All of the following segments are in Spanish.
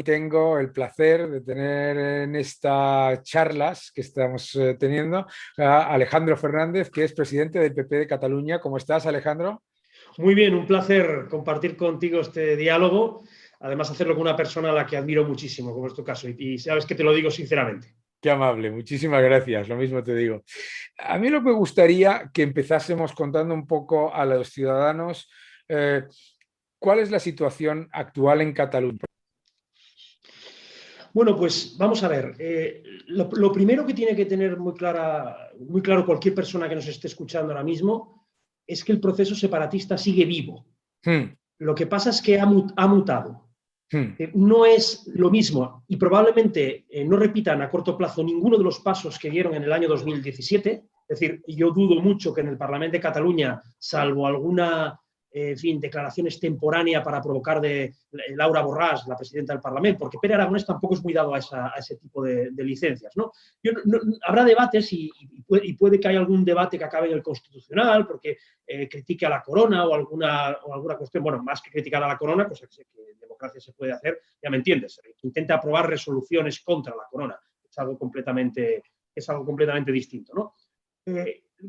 tengo el placer de tener en estas charlas que estamos teniendo a Alejandro Fernández, que es presidente del PP de Cataluña. ¿Cómo estás, Alejandro? Muy bien, un placer compartir contigo este diálogo, además hacerlo con una persona a la que admiro muchísimo, como es tu caso, y sabes que te lo digo sinceramente. Qué amable, muchísimas gracias, lo mismo te digo. A mí lo que me gustaría que empezásemos contando un poco a los ciudadanos cuál es la situación actual en Cataluña. Bueno, pues vamos a ver. Lo primero que tiene que tener muy claro cualquier persona que nos esté escuchando ahora mismo es que el proceso separatista sigue vivo. Lo que pasa es que ha mutado. No es lo mismo y probablemente no repitan a corto plazo ninguno de los pasos que dieron en el año 2017. Es decir, yo dudo mucho que en el Parlamento de Cataluña, salvo alguna declaración extemporánea para provocar de Laura Borràs, la presidenta del Parlamento, porque Pere Aragonés tampoco es muy dado a ese tipo de licencias, ¿no? Habrá debates y puede que haya algún debate que acabe en el Constitucional, porque critique a la corona o alguna cuestión, bueno, más que criticar a la corona, cosa que en democracia se puede hacer, ya me entiendes, intenta aprobar resoluciones contra la corona, es algo completamente distinto, ¿no?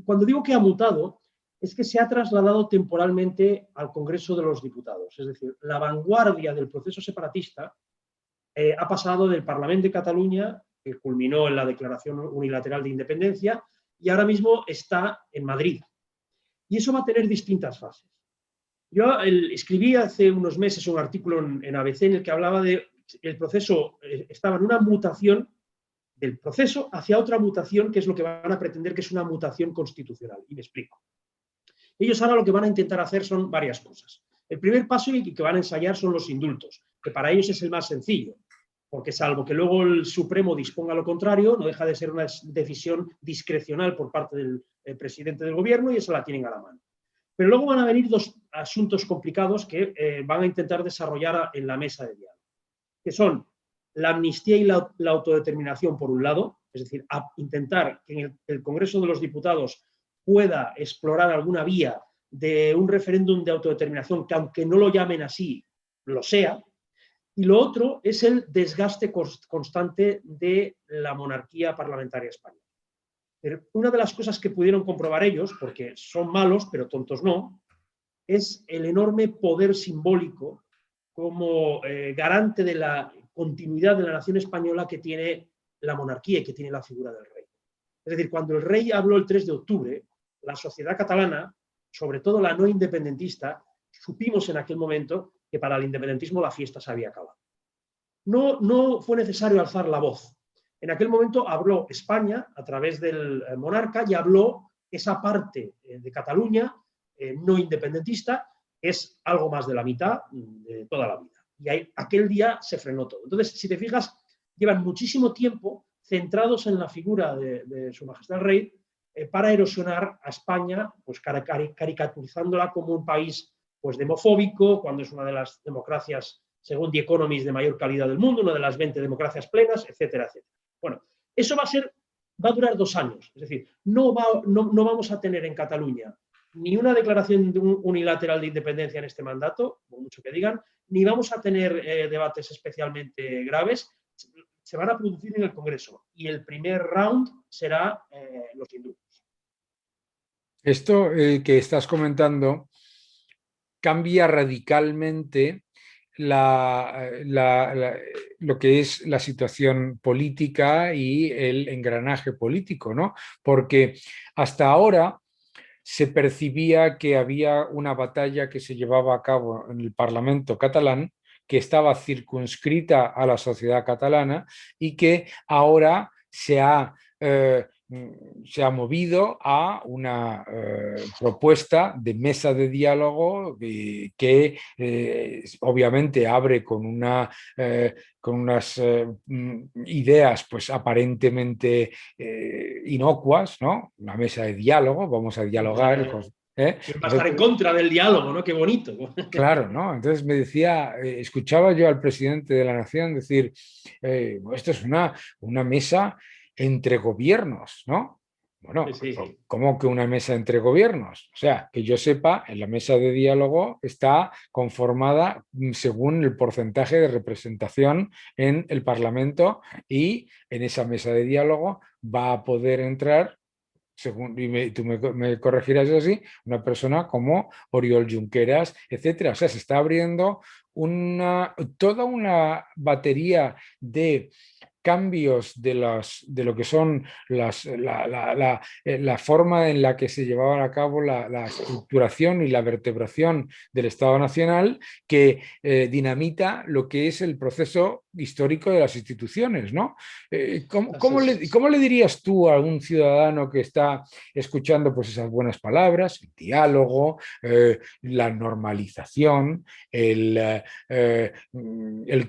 Cuando digo que ha mutado, es que se ha trasladado temporalmente al Congreso de los Diputados. Es decir, la vanguardia del proceso separatista ha pasado del Parlamento de Cataluña, que culminó en la Declaración Unilateral de Independencia, y ahora mismo está en Madrid. Y eso va a tener distintas fases. Yo escribí hace unos meses un artículo en ABC en el que hablaba de que el proceso estaba en una mutación del proceso hacia otra mutación, que es lo que van a pretender que es una mutación constitucional. Y me explico. Ellos ahora lo que van a intentar hacer son varias cosas. El primer paso y que van a ensayar son los indultos, que para ellos es el más sencillo, porque salvo que luego el Supremo disponga lo contrario, no deja de ser una decisión discrecional por parte del presidente del gobierno y eso la tienen a la mano. Pero luego van a venir dos asuntos complicados que van a intentar desarrollar en la mesa de diálogo, que son la amnistía y la autodeterminación por un lado, es decir, intentar que en el Congreso de los Diputados pueda explorar alguna vía de un referéndum de autodeterminación que, aunque no lo llamen así, lo sea. Y lo otro es el desgaste constante de la monarquía parlamentaria española. Pero una de las cosas que pudieron comprobar ellos, porque son malos pero tontos no, es el enorme poder simbólico como garante de la continuidad de la nación española que tiene la monarquía y que tiene la figura del rey. Es decir, cuando el rey habló el 3 de octubre, la sociedad catalana, sobre todo la no independentista, supimos en aquel momento que para el independentismo la fiesta se había acabado. No fue necesario alzar la voz. En aquel momento habló España a través del monarca y habló esa parte de Cataluña no independentista, que es algo más de la mitad de toda la vida. Y aquel día se frenó todo. Entonces, si te fijas, llevan muchísimo tiempo centrados en la figura de Su Majestad el Rey para erosionar a España, pues caricaturizándola como un país pues demofóbico, cuando es una de las democracias, según The Economist, de mayor calidad del mundo, una de las 20 democracias plenas, etcétera, etcétera. Bueno, eso va a durar 2 años. Es decir, no vamos a tener en Cataluña ni una declaración unilateral de independencia en este mandato, por mucho que digan, ni vamos a tener debates especialmente graves. Se van a producir en el Congreso y el primer round será los indultos. Esto que estás comentando cambia radicalmente lo que es la situación política y el engranaje político, ¿no? Porque hasta ahora se percibía que había una batalla que se llevaba a cabo en el Parlamento catalán, que estaba circunscrita a la sociedad catalana y que ahora se ha movido a una propuesta de mesa de diálogo que obviamente abre con unas ideas pues aparentemente inocuas, ¿no? Una mesa de diálogo, vamos a dialogar. Va a estar en contra del diálogo, ¿no? Qué bonito. Claro, ¿no? Entonces me decía, escuchaba yo al presidente de la Nación decir, esto es una mesa entre gobiernos, ¿no? Bueno, Sí, sí. ¿cómo que una mesa entre gobiernos? O sea, que yo sepa, en la mesa de diálogo está conformada según el porcentaje de representación en el Parlamento, y en esa mesa de diálogo va a poder entrar, según, y tú me corregirás así, una persona como Oriol Junqueras, etcétera. O sea, se está abriendo toda una batería de cambios de lo que son la forma en la que se llevaban a cabo la estructuración y la vertebración del Estado Nacional, que dinamita lo que es el proceso histórico de las instituciones, ¿no? ¿Cómo le dirías tú a un ciudadano que está escuchando pues esas buenas palabras, el diálogo, la normalización, el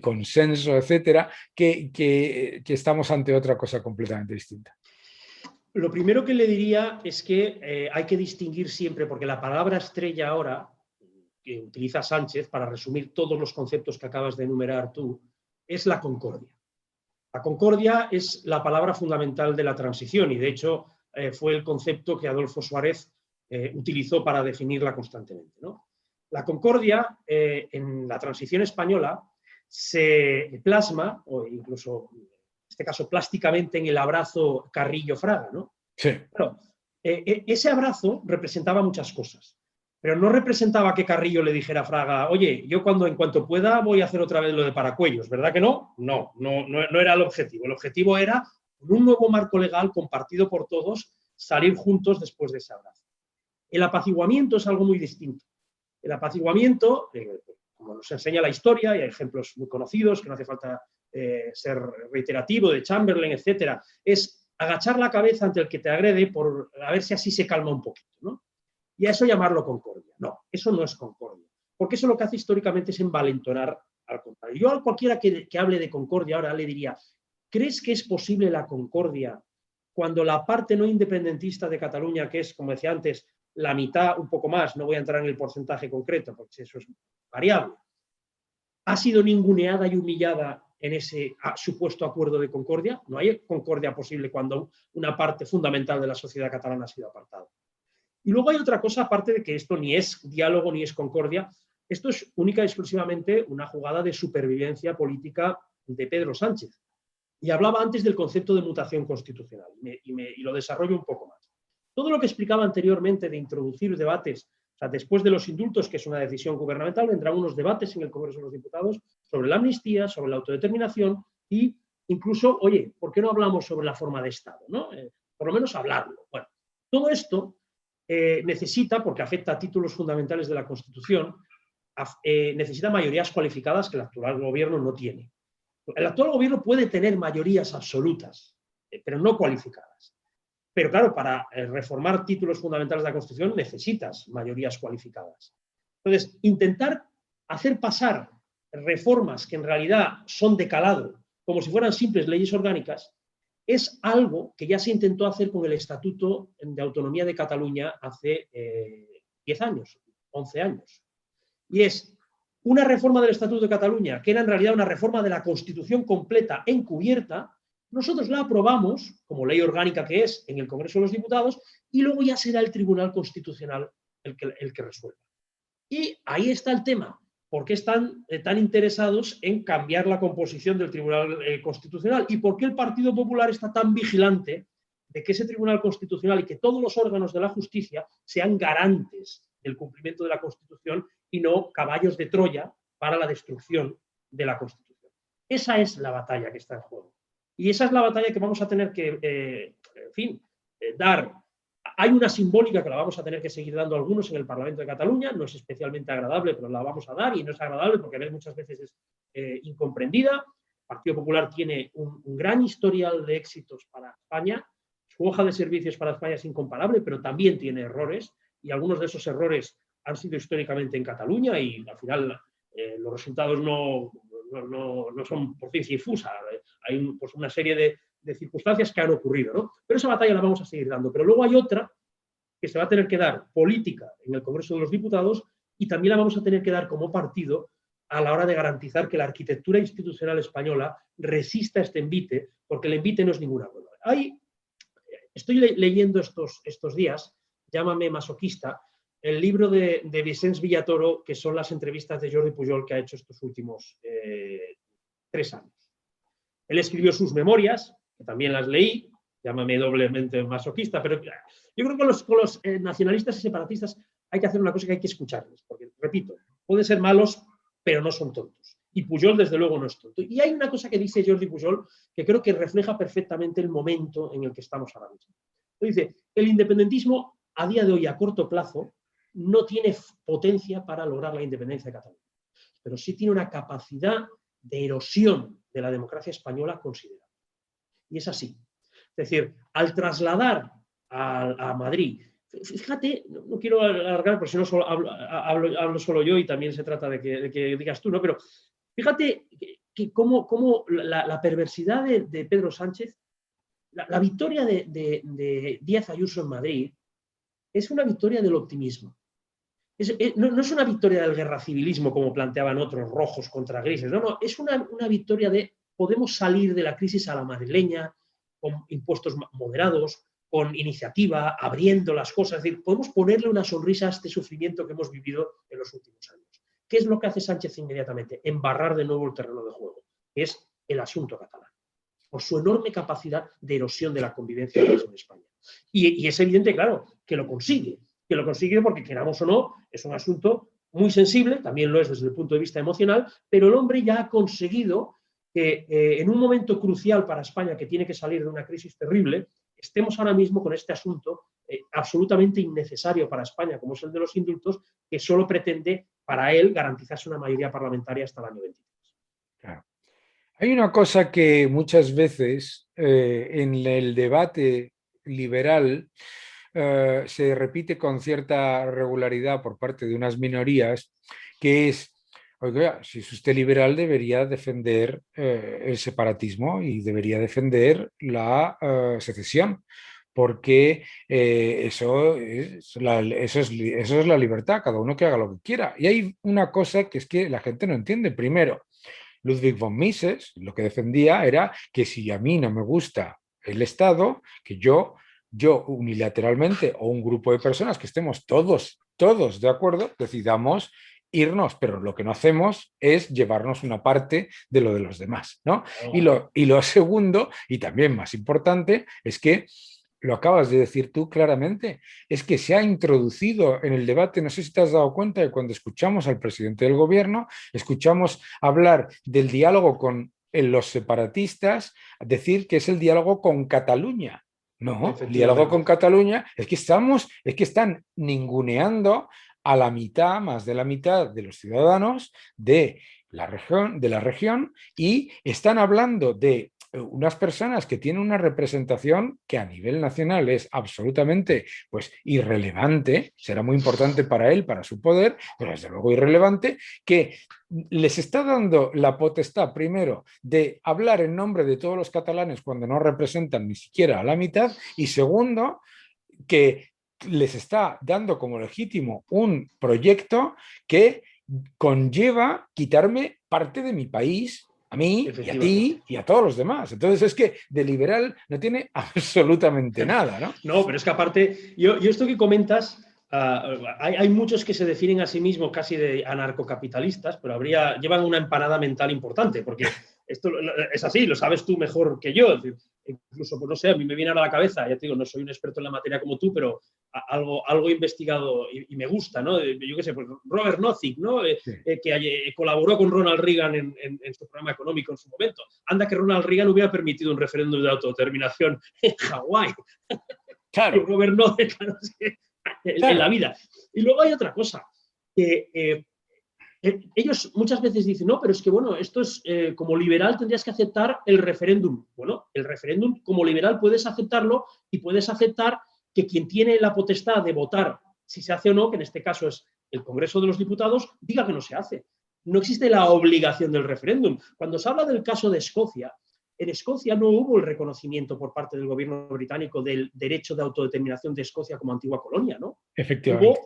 consenso, etcétera, que estamos ante otra cosa completamente distinta? Lo primero que le diría es que hay que distinguir siempre, porque la palabra estrella ahora, que utiliza Sánchez para resumir todos los conceptos que acabas de enumerar tú, es la concordia. La concordia es la palabra fundamental de la transición y, de hecho, fue el concepto que Adolfo Suárez utilizó para definirla constantemente, ¿no? La concordia en la transición española se plasma, o incluso en este caso plásticamente, en el abrazo Carrillo-Fraga, ¿no? Sí. Claro, ese abrazo representaba muchas cosas, pero no representaba que Carrillo le dijera a Fraga: oye, yo en cuanto pueda voy a hacer otra vez lo de Paracuellos, ¿verdad que no? No era el objetivo. El objetivo era, con un nuevo marco legal compartido por todos, salir juntos después de ese abrazo. El apaciguamiento es algo muy distinto. El apaciguamiento, como nos enseña la historia, y hay ejemplos muy conocidos, que no hace falta ser reiterativo, de Chamberlain, etcétera, es agachar la cabeza ante el que te agrede por a ver si así se calma un poquito, ¿no? Y a eso llamarlo concordia. No, eso no es concordia, porque eso lo que hace históricamente es envalentonar al contrario. Yo a cualquiera que hable de concordia ahora le diría: ¿crees que es posible la concordia cuando la parte no independentista de Cataluña, que es, como decía antes, la mitad, un poco más, no voy a entrar en el porcentaje concreto porque eso es variable, ha sido ninguneada y humillada en ese supuesto acuerdo de concordia? No hay concordia posible cuando una parte fundamental de la sociedad catalana ha sido apartada. Y luego hay otra cosa, aparte de que esto ni es diálogo ni es concordia, esto es única y exclusivamente una jugada de supervivencia política de Pedro Sánchez. Y hablaba antes del concepto de mutación constitucional, y lo desarrollo un poco más. Todo lo que explicaba anteriormente de introducir debates, o sea, después de los indultos, que es una decisión gubernamental, vendrán unos debates en el Congreso de los Diputados sobre la amnistía, sobre la autodeterminación, y incluso, oye, ¿por qué no hablamos sobre la forma de Estado, ¿no? Por lo menos hablarlo. Bueno, todo esto necesita, porque afecta a títulos fundamentales de la Constitución, necesita mayorías cualificadas que el actual gobierno no tiene. El actual gobierno puede tener mayorías absolutas, pero no cualificadas. Pero claro, para reformar títulos fundamentales de la Constitución necesitas mayorías cualificadas. Entonces, intentar hacer pasar reformas que en realidad son de calado, como si fueran simples leyes orgánicas, es algo que ya se intentó hacer con el Estatuto de Autonomía de Cataluña hace 10 años, 11 años. Y es una reforma del Estatuto de Cataluña, que era en realidad una reforma de la Constitución completa encubierta. Nosotros la aprobamos, como ley orgánica que es, en el Congreso de los Diputados, y luego ya será el Tribunal Constitucional el que resuelva. Y ahí está el tema. ¿Por qué están tan interesados en cambiar la composición del Tribunal Constitucional? ¿Y por qué el Partido Popular está tan vigilante de que ese Tribunal Constitucional y que todos los órganos de la justicia sean garantes del cumplimiento de la Constitución y no caballos de Troya para la destrucción de la Constitución? Esa es la batalla que está en juego. Y esa es la batalla que vamos a tener que, dar. Hay una simbólica que la vamos a tener que seguir dando algunos en el Parlamento de Cataluña, no es especialmente agradable, pero la vamos a dar, y no es agradable porque muchas veces es incomprendida. El Partido Popular tiene un gran historial de éxitos para España, su hoja de servicios para España es incomparable, pero también tiene errores, y algunos de esos errores han sido históricamente en Cataluña, y al final los resultados no son por ciencia infusa. Hay pues una serie de circunstancias que han ocurrido, ¿no? Pero esa batalla la vamos a seguir dando. Pero luego hay otra que se va a tener que dar política en el Congreso de los Diputados, y también la vamos a tener que dar como partido a la hora de garantizar que la arquitectura institucional española resista este envite, porque el envite no es ninguna prueba. estoy leyendo estos días, llámame masoquista, el libro de Vicenç Villatoro, que son las entrevistas de Jordi Pujol que ha hecho estos últimos 3 años. Él escribió sus memorias, que también las leí, llámame doblemente masoquista, pero yo creo que con los nacionalistas y separatistas hay que hacer una cosa, que hay que escucharles, porque, repito, pueden ser malos, pero no son tontos. Y Pujol, desde luego, no es tonto. Y hay una cosa que dice Jordi Pujol que creo que refleja perfectamente el momento en el que estamos ahora mismo. Dice, el independentismo, a día de hoy, a corto plazo, no tiene potencia para lograr la independencia de Cataluña, pero sí tiene una capacidad de erosión de la democracia española considerable. Y es así. Es decir, al trasladar a Madrid, fíjate, no quiero alargar porque si no solo hablo solo yo y también se trata de que digas tú, ¿no? Pero fíjate que cómo la perversidad de Pedro Sánchez, la victoria de Díaz Ayuso en Madrid es una victoria del optimismo. No es una victoria del guerra civilismo como planteaban otros, rojos contra grises, no, es una victoria de podemos salir de la crisis a la madrileña, con impuestos moderados, con iniciativa, abriendo las cosas, es decir, podemos ponerle una sonrisa a este sufrimiento que hemos vivido en los últimos años. ¿Qué es lo que hace Sánchez inmediatamente? Embarrar de nuevo el terreno de juego, que es el asunto catalán, por su enorme capacidad de erosión de la convivencia en España. Y es evidente, claro, que lo consigue porque, queramos o no, es un asunto muy sensible, también lo es desde el punto de vista emocional, pero el hombre ya ha conseguido que en un momento crucial para España, que tiene que salir de una crisis terrible, estemos ahora mismo con este asunto absolutamente innecesario para España, como es el de los indultos, que solo pretende para él garantizarse una mayoría parlamentaria hasta el año 23. Claro. Hay una cosa que muchas veces en el debate liberal se repite con cierta regularidad por parte de unas minorías, que es, oiga, si es usted liberal debería defender el separatismo y debería defender la secesión, porque eso es la libertad, cada uno que haga lo que quiera. Y hay una cosa que es que la gente no entiende. Primero, Ludwig von Mises lo que defendía era que si a mí no me gusta el Estado, que yo unilateralmente o un grupo de personas que estemos todos de acuerdo, decidamos irnos, pero lo que no hacemos es llevarnos una parte de lo de los demás, ¿no? Y lo segundo, y también más importante, es que lo acabas de decir tú claramente, es que se ha introducido en el debate, no sé si te has dado cuenta de cuando escuchamos al presidente del gobierno, escuchamos hablar del diálogo con los separatistas, decir que es el diálogo con Cataluña. No, el diálogo con Cataluña es que están ninguneando a la mitad, más de la mitad de los ciudadanos de la región y están hablando de unas personas que tienen una representación que a nivel nacional es absolutamente pues, irrelevante, será muy importante para él, para su poder, pero desde luego irrelevante, que les está dando la potestad primero de hablar en nombre de todos los catalanes cuando no representan ni siquiera a la mitad, y segundo, que les está dando como legítimo un proyecto que conlleva quitarme parte de mi país, a mí y a ti y a todos los demás. Entonces es que de liberal no tiene absolutamente nada, ¿no? No, pero es que aparte, yo esto que comentas, hay muchos que se definen a sí mismos casi de anarcocapitalistas, pero llevan una empanada mental importante, porque esto es así, lo sabes tú mejor que yo. Es decir, incluso, pues no sé, a mí me viene a la cabeza, ya te digo, no soy un experto en la materia como tú, pero algo investigado y me gusta, ¿no? Yo qué sé, pues Robert Nozick, ¿no? Sí. Que colaboró con Ronald Reagan en su programa económico en su momento. Anda que Ronald Reagan hubiera permitido un referéndum de autodeterminación en Hawái. Claro. Robert Nozick, claro, en la vida. Y luego hay otra cosa, que ellos muchas veces dicen, no, pero es que, bueno, esto es, como liberal tendrías que aceptar el referéndum. Bueno, el referéndum como liberal puedes aceptarlo y puedes aceptar que quien tiene la potestad de votar si se hace o no, que en este caso es el Congreso de los Diputados, diga que no se hace. No existe la obligación del referéndum. Cuando se habla del caso de Escocia, en Escocia no hubo el reconocimiento por parte del gobierno británico del derecho de autodeterminación de Escocia como antigua colonia, ¿no? Efectivamente.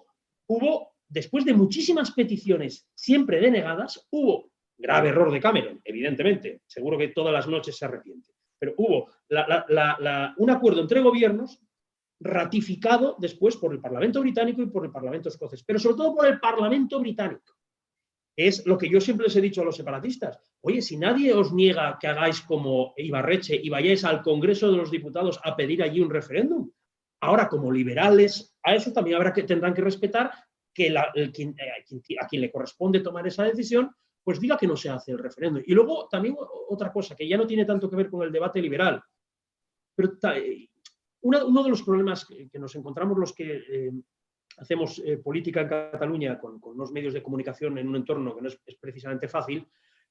Hubo después de muchísimas peticiones siempre denegadas, hubo, grave error de Cameron, evidentemente, seguro que todas las noches se arrepiente, pero hubo un acuerdo entre gobiernos ratificado después por el Parlamento británico y por el Parlamento escocés, pero sobre todo por el Parlamento británico. Es lo que yo siempre les he dicho a los separatistas. Oye, si nadie os niega que hagáis como Ibarretxe y vayáis al Congreso de los Diputados a pedir allí un referéndum, ahora como liberales a eso también tendrán que respetar que a quien le corresponde tomar esa decisión, pues diga que no se hace el referéndum. Y luego también otra cosa que ya no tiene tanto que ver con el debate liberal, pero uno de los problemas que nos encontramos los que hacemos política en Cataluña con unos medios de comunicación en un entorno que no es precisamente fácil,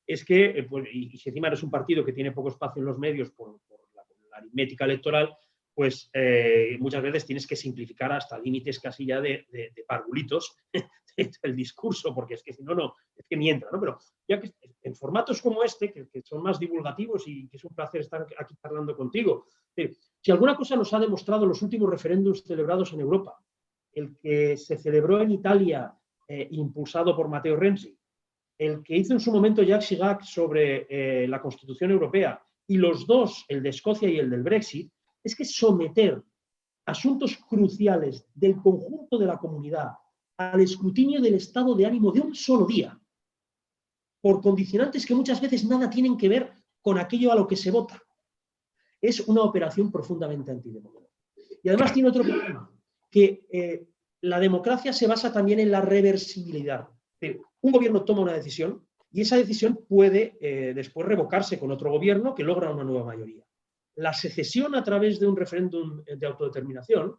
es que, pues, y si encima eres un partido que tiene poco espacio en los medios por la aritmética electoral, pues muchas veces tienes que simplificar hasta límites casi ya de parvulitos el discurso, porque es que si no, es que ni entra, ¿no? Pero ya que en formatos como este, que son más divulgativos y que es un placer estar aquí hablando contigo, si alguna cosa nos ha demostrado los últimos referéndums celebrados en Europa, el que se celebró en Italia, impulsado por Matteo Renzi, el que hizo en su momento Jacques Chirac sobre la Constitución Europea, y los dos, el de Escocia y el del Brexit, es que someter asuntos cruciales del conjunto de la comunidad al escrutinio del estado de ánimo de un solo día, por condicionantes que muchas veces nada tienen que ver con aquello a lo que se vota, es una operación profundamente antidemocrática. Y además tiene otro problema, que la democracia se basa también en la reversibilidad. Un gobierno toma una decisión y esa decisión puede después revocarse con otro gobierno que logra una nueva mayoría. La secesión a través de un referéndum de autodeterminación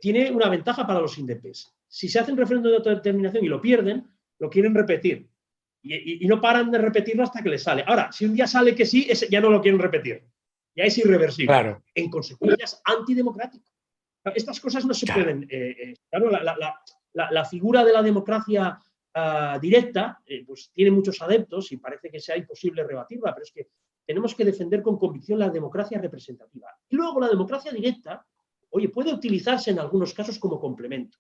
tiene una ventaja para los indepes. Si se hace un referéndum de autodeterminación y lo pierden, lo quieren repetir. Y no paran de repetirlo hasta que les sale. Ahora, si un día sale que sí, ya no lo quieren repetir. Ya es irreversible. Claro. En consecuencia, es antidemocrático. Estas cosas no se pueden... Claro, la figura de la democracia directa pues tiene muchos adeptos y parece que sea imposible rebatirla, pero es que tenemos que defender con convicción la democracia representativa. Y luego la democracia directa, oye, puede utilizarse en algunos casos como complemento,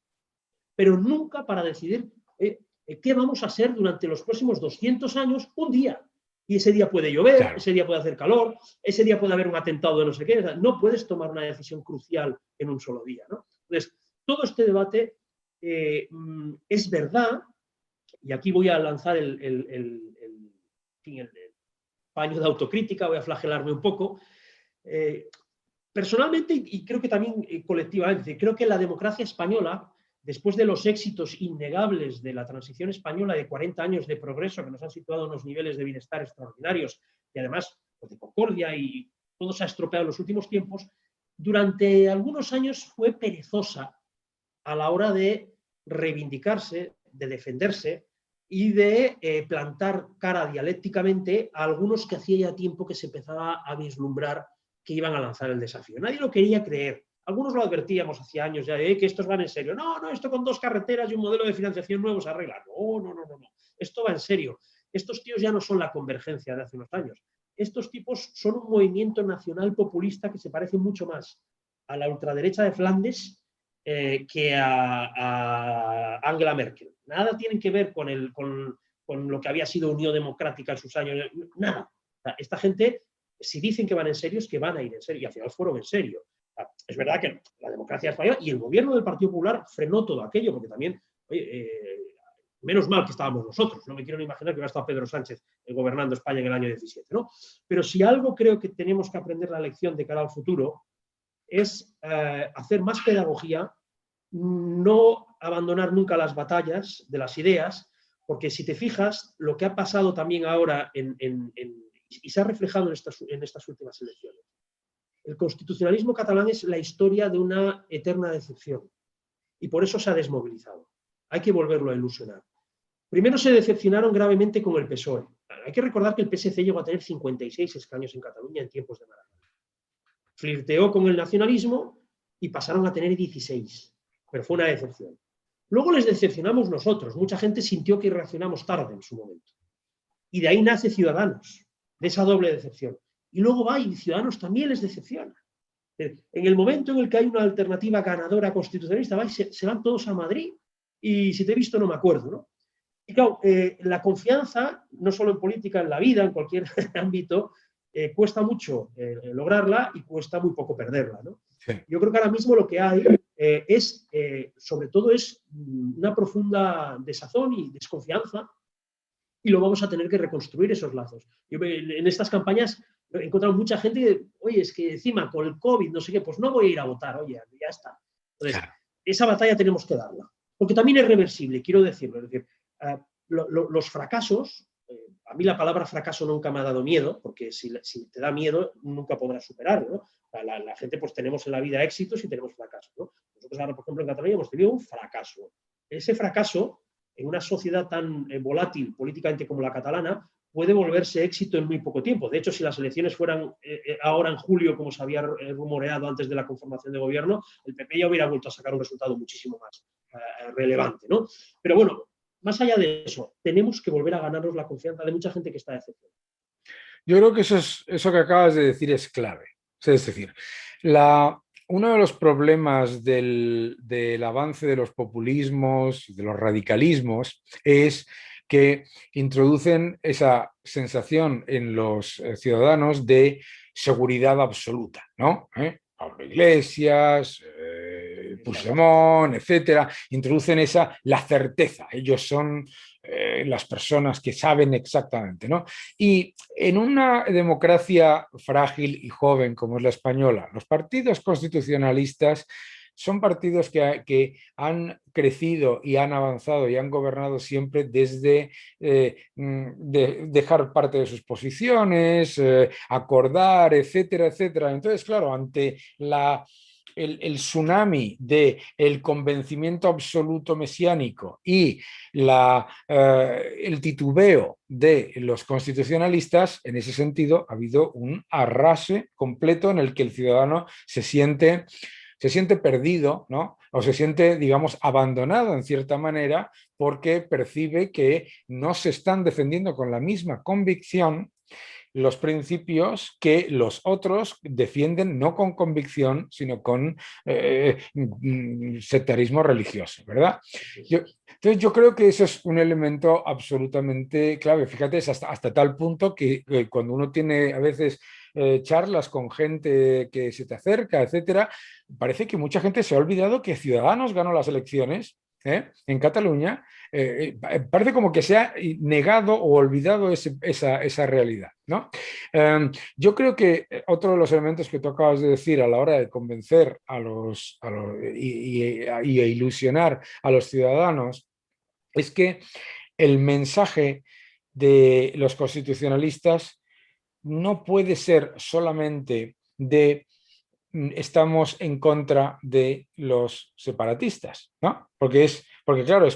pero nunca para decidir qué vamos a hacer durante los próximos 200 años, un día. Y ese día puede llover, claro, ese día puede hacer calor, ese día puede haber un atentado de no sé qué. No puedes tomar una decisión crucial en un solo día, ¿no? Entonces, todo este debate es verdad, y aquí voy a lanzar el paño de autocrítica, voy a flagelarme un poco. Personalmente, y creo que también colectivamente, creo que la democracia española, después de los éxitos innegables de la transición española de 40 años de progreso que nos han situado en unos niveles de bienestar extraordinarios y además pues, de concordia y todo se ha estropeado en los últimos tiempos, durante algunos años fue perezosa a la hora de reivindicarse, de defenderse y de plantar cara dialécticamente a algunos que hacía ya tiempo que se empezaba a vislumbrar que iban a lanzar el desafío. Nadie lo quería creer. Algunos lo advertíamos hace años ya, que estos van en serio. No, esto con 2 carreteras y un modelo de financiación nuevo se arregla. No. Esto va en serio. Estos tíos ya no son la Convergencia de hace unos años. Estos tipos son un movimiento nacional populista que se parece mucho más a la ultraderecha de Flandes que a Angela Merkel. Nada tienen que ver con lo que había sido Unión Democrática en sus años. Nada. Esta gente, si dicen que van en serio, es que van a ir en serio. Y al final fueron en serio. Es verdad que la democracia española y el gobierno del Partido Popular frenó todo aquello, porque también, menos mal que estábamos nosotros, no me quiero ni imaginar que hubiera estado Pedro Sánchez gobernando España en el año 17, ¿no? Pero si algo creo que tenemos que aprender la lección de cara al futuro es hacer más pedagogía, no abandonar nunca las batallas de las ideas, porque si te fijas, lo que ha pasado también ahora y se ha reflejado en estas últimas elecciones, el constitucionalismo catalán es la historia de una eterna decepción y por eso se ha desmovilizado. Hay que volverlo a ilusionar. Primero se decepcionaron gravemente con el PSOE. Hay que recordar que el PSC llegó a tener 56 escaños en Cataluña en tiempos de Maragall. Flirteó con el nacionalismo y pasaron a tener 16, pero fue una decepción. Luego les decepcionamos nosotros. Mucha gente sintió que reaccionamos tarde en su momento. Y de ahí nace Ciudadanos, de esa doble decepción. Y luego va y Ciudadanos también les decepciona. En el momento en el que hay una alternativa ganadora constitucionalista, se van todos a Madrid y si te he visto no me acuerdo, ¿no? Y claro, la confianza, no solo en política, en la vida, en cualquier ámbito, cuesta mucho lograrla y cuesta muy poco perderla, ¿no? Sí. Yo creo que ahora mismo lo que hay sobre todo es una profunda desazón y desconfianza, y lo vamos a tener que reconstruir esos lazos. Yo en estas campañas he encontrado mucha gente que, oye, es que encima con el COVID, no sé qué, pues no voy a ir a votar, oye, ya está. Entonces, Claro. esa batalla tenemos que darla, porque también es reversible, quiero decirlo. Es decir, los fracasos, a mí la palabra fracaso nunca me ha dado miedo, porque si te da miedo, nunca podrás superarlo, ¿no? La gente, pues tenemos en la vida éxitos y tenemos fracasos, ¿no? Nosotros ahora, por ejemplo, en Cataluña hemos tenido un fracaso. Ese fracaso, en una sociedad tan volátil políticamente como la catalana, puede volverse éxito en muy poco tiempo. De hecho, si las elecciones fueran ahora en julio, como se había rumoreado antes de la conformación de gobierno, el PP ya hubiera vuelto a sacar un resultado muchísimo más relevante, ¿no? Pero bueno, más allá de eso, tenemos que volver a ganarnos la confianza de mucha gente que está decepcionada. Yo creo que eso que acabas de decir es clave. Es decir, uno de los problemas del avance de los populismos y de los radicalismos es que introducen esa sensación en los ciudadanos de seguridad absoluta, ¿no? Pablo Iglesias, Puigdemont, etcétera, introducen la certeza. Ellos son las personas que saben exactamente, ¿no? Y en una democracia frágil y joven como es la española, los partidos constitucionalistas son partidos que han crecido y han avanzado y han gobernado siempre desde dejar parte de sus posiciones, acordar, etcétera, etcétera. Entonces, claro, ante el tsunami del convencimiento absoluto mesiánico y el titubeo de los constitucionalistas, en ese sentido ha habido un arrase completo en el que el ciudadano se siente perdido, ¿no? O se siente, digamos, abandonado en cierta manera porque percibe que no se están defendiendo con la misma convicción los principios que los otros defienden no con convicción, sino con sectarismo religioso, ¿verdad? Entonces yo creo que eso es un elemento absolutamente clave. Fíjate, es hasta tal punto que cuando uno tiene a veces charlas con gente que se te acerca, etcétera, parece que mucha gente se ha olvidado que Ciudadanos ganó las elecciones en Cataluña. Parece como que se ha negado o olvidado esa realidad, ¿no? Yo creo que otro de los elementos que tú acabas de decir a la hora de convencer y ilusionar a los ciudadanos es que el mensaje de los constitucionalistas no puede ser solamente de estamos en contra de los separatistas, ¿no? Porque claro,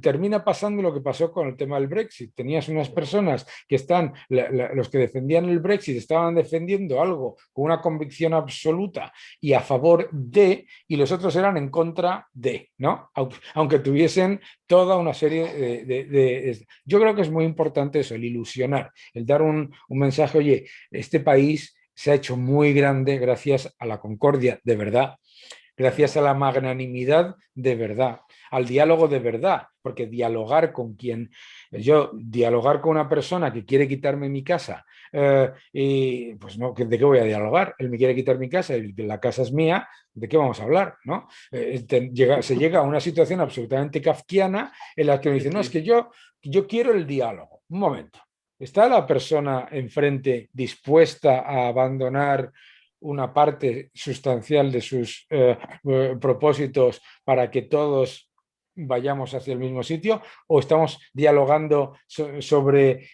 termina pasando lo que pasó con el tema del Brexit. Tenías unas personas que los que defendían el Brexit estaban defendiendo algo con una convicción absoluta y a favor de, y los otros eran en contra de, ¿no? Aunque tuviesen toda una serie Yo creo que es muy importante eso, el ilusionar, el dar un mensaje, oye, este país se ha hecho muy grande gracias a la concordia de verdad, gracias a la magnanimidad de verdad, al diálogo de verdad, porque dialogar con dialogar con una persona que quiere quitarme mi casa, y pues no, ¿de qué voy a dialogar? Él me quiere quitar mi casa y la casa es mía, ¿de qué vamos a hablar? ¿No? Se llega a una situación absolutamente kafkiana en la que me dicen, no, es que yo quiero el diálogo. Un momento. ¿Está la persona enfrente dispuesta a abandonar una parte sustancial de sus propósitos para que todos vayamos hacia el mismo sitio, o estamos dialogando sobre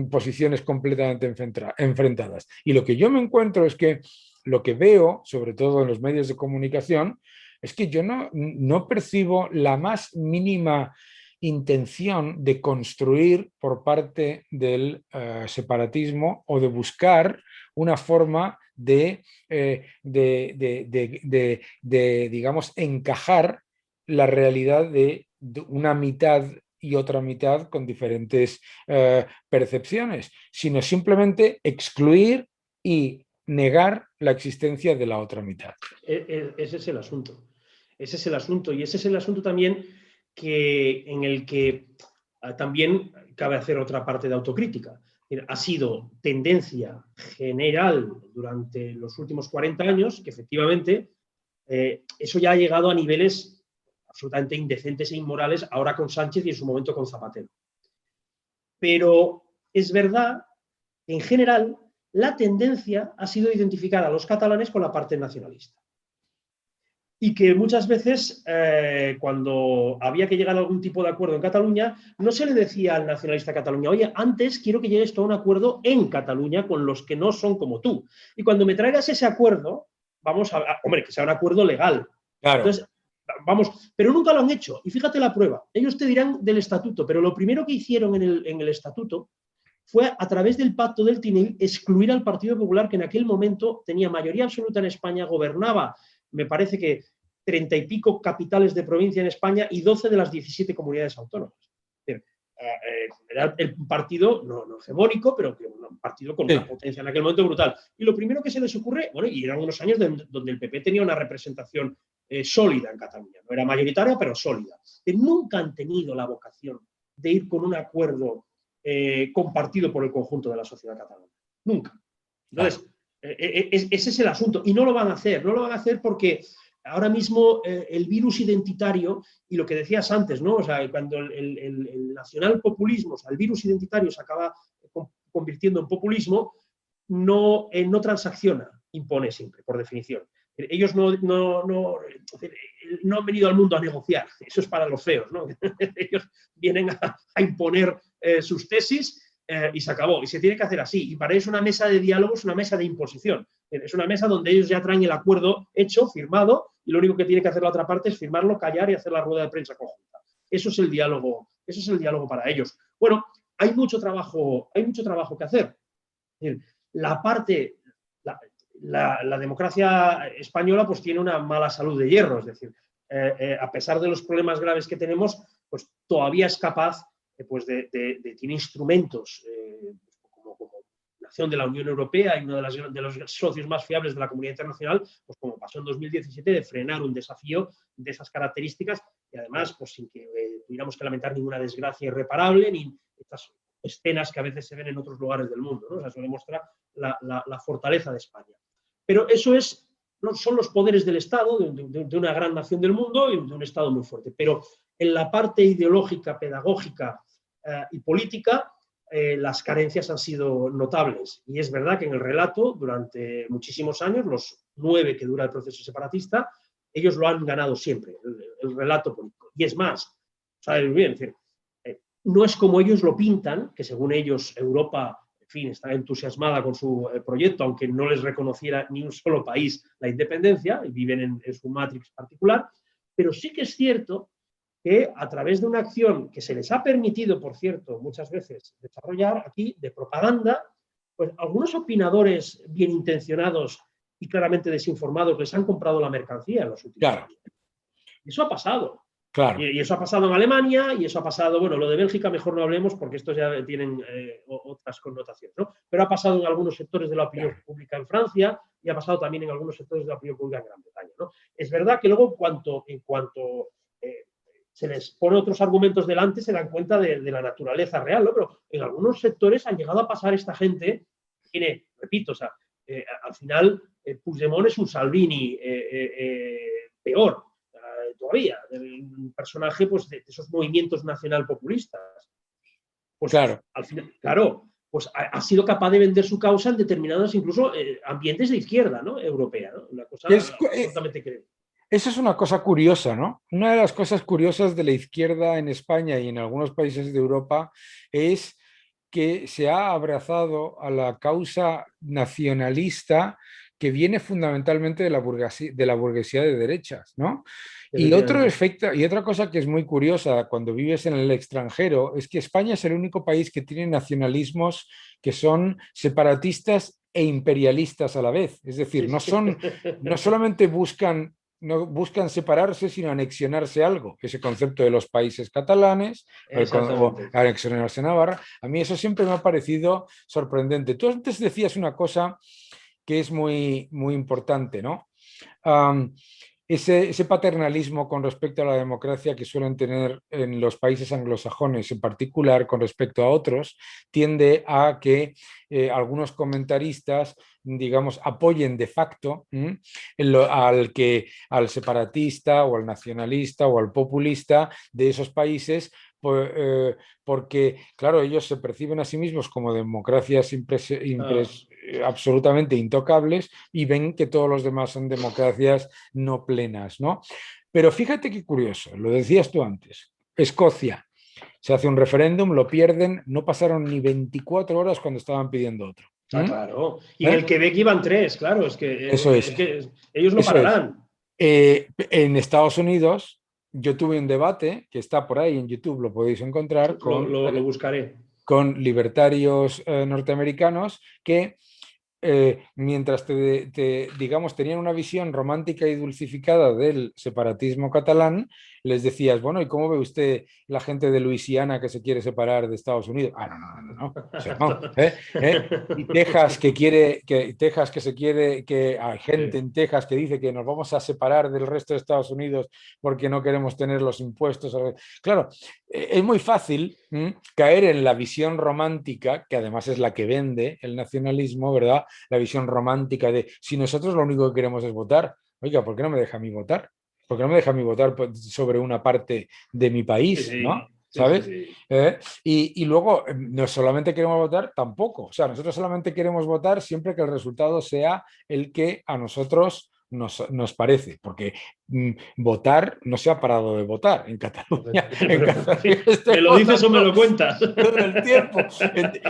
posiciones completamente enfrentadas? Y lo que yo me encuentro es que lo que veo, sobre todo en los medios de comunicación, es que yo no percibo la más mínima intención de construir por parte del separatismo o de buscar una forma digamos, encajar la realidad de una mitad y otra mitad con diferentes percepciones, sino simplemente excluir y negar la existencia de la otra mitad. Ese es el asunto. Ese es el asunto. Y ese es el asunto también en el que también cabe hacer otra parte de autocrítica. Ha sido tendencia general durante los últimos 40 años, que efectivamente eso ya ha llegado a niveles absolutamente indecentes e inmorales, ahora con Sánchez y en su momento con Zapatero. Pero es verdad que en general la tendencia ha sido identificar a los catalanes con la parte nacionalista. Y que muchas veces, cuando había que llegar a algún tipo de acuerdo en Cataluña, no se le decía al nacionalista de Cataluña, oye, antes quiero que llegues tú a un acuerdo en Cataluña con los que no son como tú. Y cuando me traigas ese acuerdo, vamos a, hombre, que sea un acuerdo legal. Claro. Entonces, vamos, pero nunca lo han hecho. Y fíjate la prueba. Ellos te dirán del estatuto, pero lo primero que hicieron en el estatuto fue, a través del pacto del Tinel, excluir al Partido Popular, que en aquel momento tenía mayoría absoluta en España, gobernaba, me parece que 30 y pico capitales de provincia en España y 12 de las 17 comunidades autónomas. Era el partido no hegemónico, pero un partido con una potencia en aquel momento brutal. Y lo primero que se les ocurre, bueno, y eran unos años donde el PP tenía una representación sólida en Cataluña, no era mayoritaria, pero sólida, que nunca han tenido la vocación de ir con un acuerdo compartido por el conjunto de la sociedad catalana. Nunca. Entonces, ese es el asunto. Y no lo van a hacer. No lo van a hacer porque ahora mismo el virus identitario, y lo que decías antes, ¿no? O sea, cuando el nacionalpopulismo, o sea, el virus identitario se acaba convirtiendo en populismo, no transacciona, impone siempre, por definición. Ellos no han venido al mundo a negociar, eso es para los feos, ¿no? Ellos vienen a imponer sus tesis y se acabó. Y se tiene que hacer así. Y para eso una mesa de diálogo es una mesa de imposición. Es una mesa donde ellos ya traen el acuerdo hecho, firmado, y lo único que tiene que hacer la otra parte es firmarlo, callar y hacer la rueda de prensa conjunta. Eso es el diálogo para ellos. Bueno, hay mucho trabajo que hacer. La democracia española pues tiene una mala salud de hierro, es decir, a pesar de los problemas graves que tenemos, pues todavía es capaz tiene instrumentos como nación de la Unión Europea y uno de los socios más fiables de la comunidad internacional, pues como pasó en 2017, de frenar un desafío de esas características y además pues sin que tuviéramos que lamentar ninguna desgracia irreparable ni estas escenas que a veces se ven en otros lugares del mundo, ¿no? O sea, eso demuestra la fortaleza de España. Pero eso son los poderes del Estado, de una gran nación del mundo y de un Estado muy fuerte. Pero en la parte ideológica, pedagógica y política, las carencias han sido notables. Y es verdad que en el relato, durante muchísimos años, los 9 que dura el proceso separatista, ellos lo han ganado siempre, el relato político. Y es más, ¿sabes bien? Es decir, no es como ellos lo pintan, que según ellos Europa, en fin, está entusiasmada con su proyecto, aunque no les reconociera ni un solo país la independencia, y viven en su matrix particular, pero sí que es cierto que a través de una acción que se les ha permitido, por cierto, muchas veces desarrollar aquí, de propaganda, pues algunos opinadores bien intencionados y claramente desinformados les han comprado la mercancía en los últimos años. Eso ha pasado. Claro. Y eso ha pasado en Alemania y eso ha pasado, bueno, lo de Bélgica mejor no hablemos porque estos ya tienen otras connotaciones, ¿no? Pero ha pasado en algunos sectores de la opinión pública en Francia y ha pasado también en algunos sectores de la opinión pública en Gran Bretaña, ¿no? Es verdad que luego en cuanto se les pone otros argumentos delante, se dan cuenta de la naturaleza real, ¿no? Pero en algunos sectores han llegado a pasar esta gente, tiene, repito, o sea, al final Puigdemont es un Salvini peor todavía, un personaje pues, de esos movimientos nacionalpopulistas. Pues claro. Al final, claro, pues ha sido capaz de vender su causa en determinados incluso ambientes de izquierda, ¿no? Europea, ¿no? Una cosa absolutamente increíble. Eso es una cosa curiosa, ¿no? Una de las cosas curiosas de la izquierda en España y en algunos países de Europa es que se ha abrazado a la causa nacionalista que viene fundamentalmente de la burguesía de derechas, ¿no? Y otro efecto, y otra cosa que es muy curiosa cuando vives en el extranjero es que España es el único país que tiene nacionalismos que son separatistas e imperialistas a la vez. Es decir, no solamente no buscan separarse, sino anexionarse algo. Ese concepto de los países catalanes, o anexionarse a Navarra, a mí eso siempre me ha parecido sorprendente. Tú antes decías una cosa que es muy, muy importante, ¿no? ese paternalismo con respecto a la democracia que suelen tener en los países anglosajones, en particular con respecto a otros, tiende a que algunos comentaristas, digamos, apoyen de facto al separatista o al nacionalista o al populista de esos países, porque, claro, ellos se perciben a sí mismos como democracias absolutamente intocables y ven que todos los demás son democracias no plenas, ¿no? Pero fíjate qué curioso, lo decías tú antes, Escocia, se hace un referéndum, lo pierden, no pasaron ni 24 horas cuando estaban pidiendo otro. Claro. Y en el Quebec iban 3, claro, es que ellos no pararán. En Estados Unidos, yo tuve un debate que está por ahí en YouTube, lo podéis encontrar, lo buscaré. Con libertarios norteamericanos que mientras digamos, tenían una visión romántica y dulcificada del separatismo catalán, les decías, bueno, ¿y cómo ve usted la gente de Luisiana que se quiere separar de Estados Unidos? Ah, no. O sea, no. Y Texas Texas que se quiere, que hay gente en Texas que dice que nos vamos a separar del resto de Estados Unidos porque no queremos tener los impuestos. Claro, es muy fácil caer en la visión romántica, que además es la que vende el nacionalismo, ¿verdad? La visión romántica de si nosotros lo único que queremos es votar, oiga, ¿por qué no me deja a mí votar? ¿Por qué no me deja a mí votar sobre una parte de mi país? Sí, ¿no? ¿Sabes? Sí. Y luego, no solamente queremos votar, tampoco. O sea, nosotros solamente queremos votar siempre que el resultado sea el que a nosotros nos parece, porque votar no se ha parado de votar en Cataluña. ¿Me lo dices o me lo cuentas? Todo el tiempo.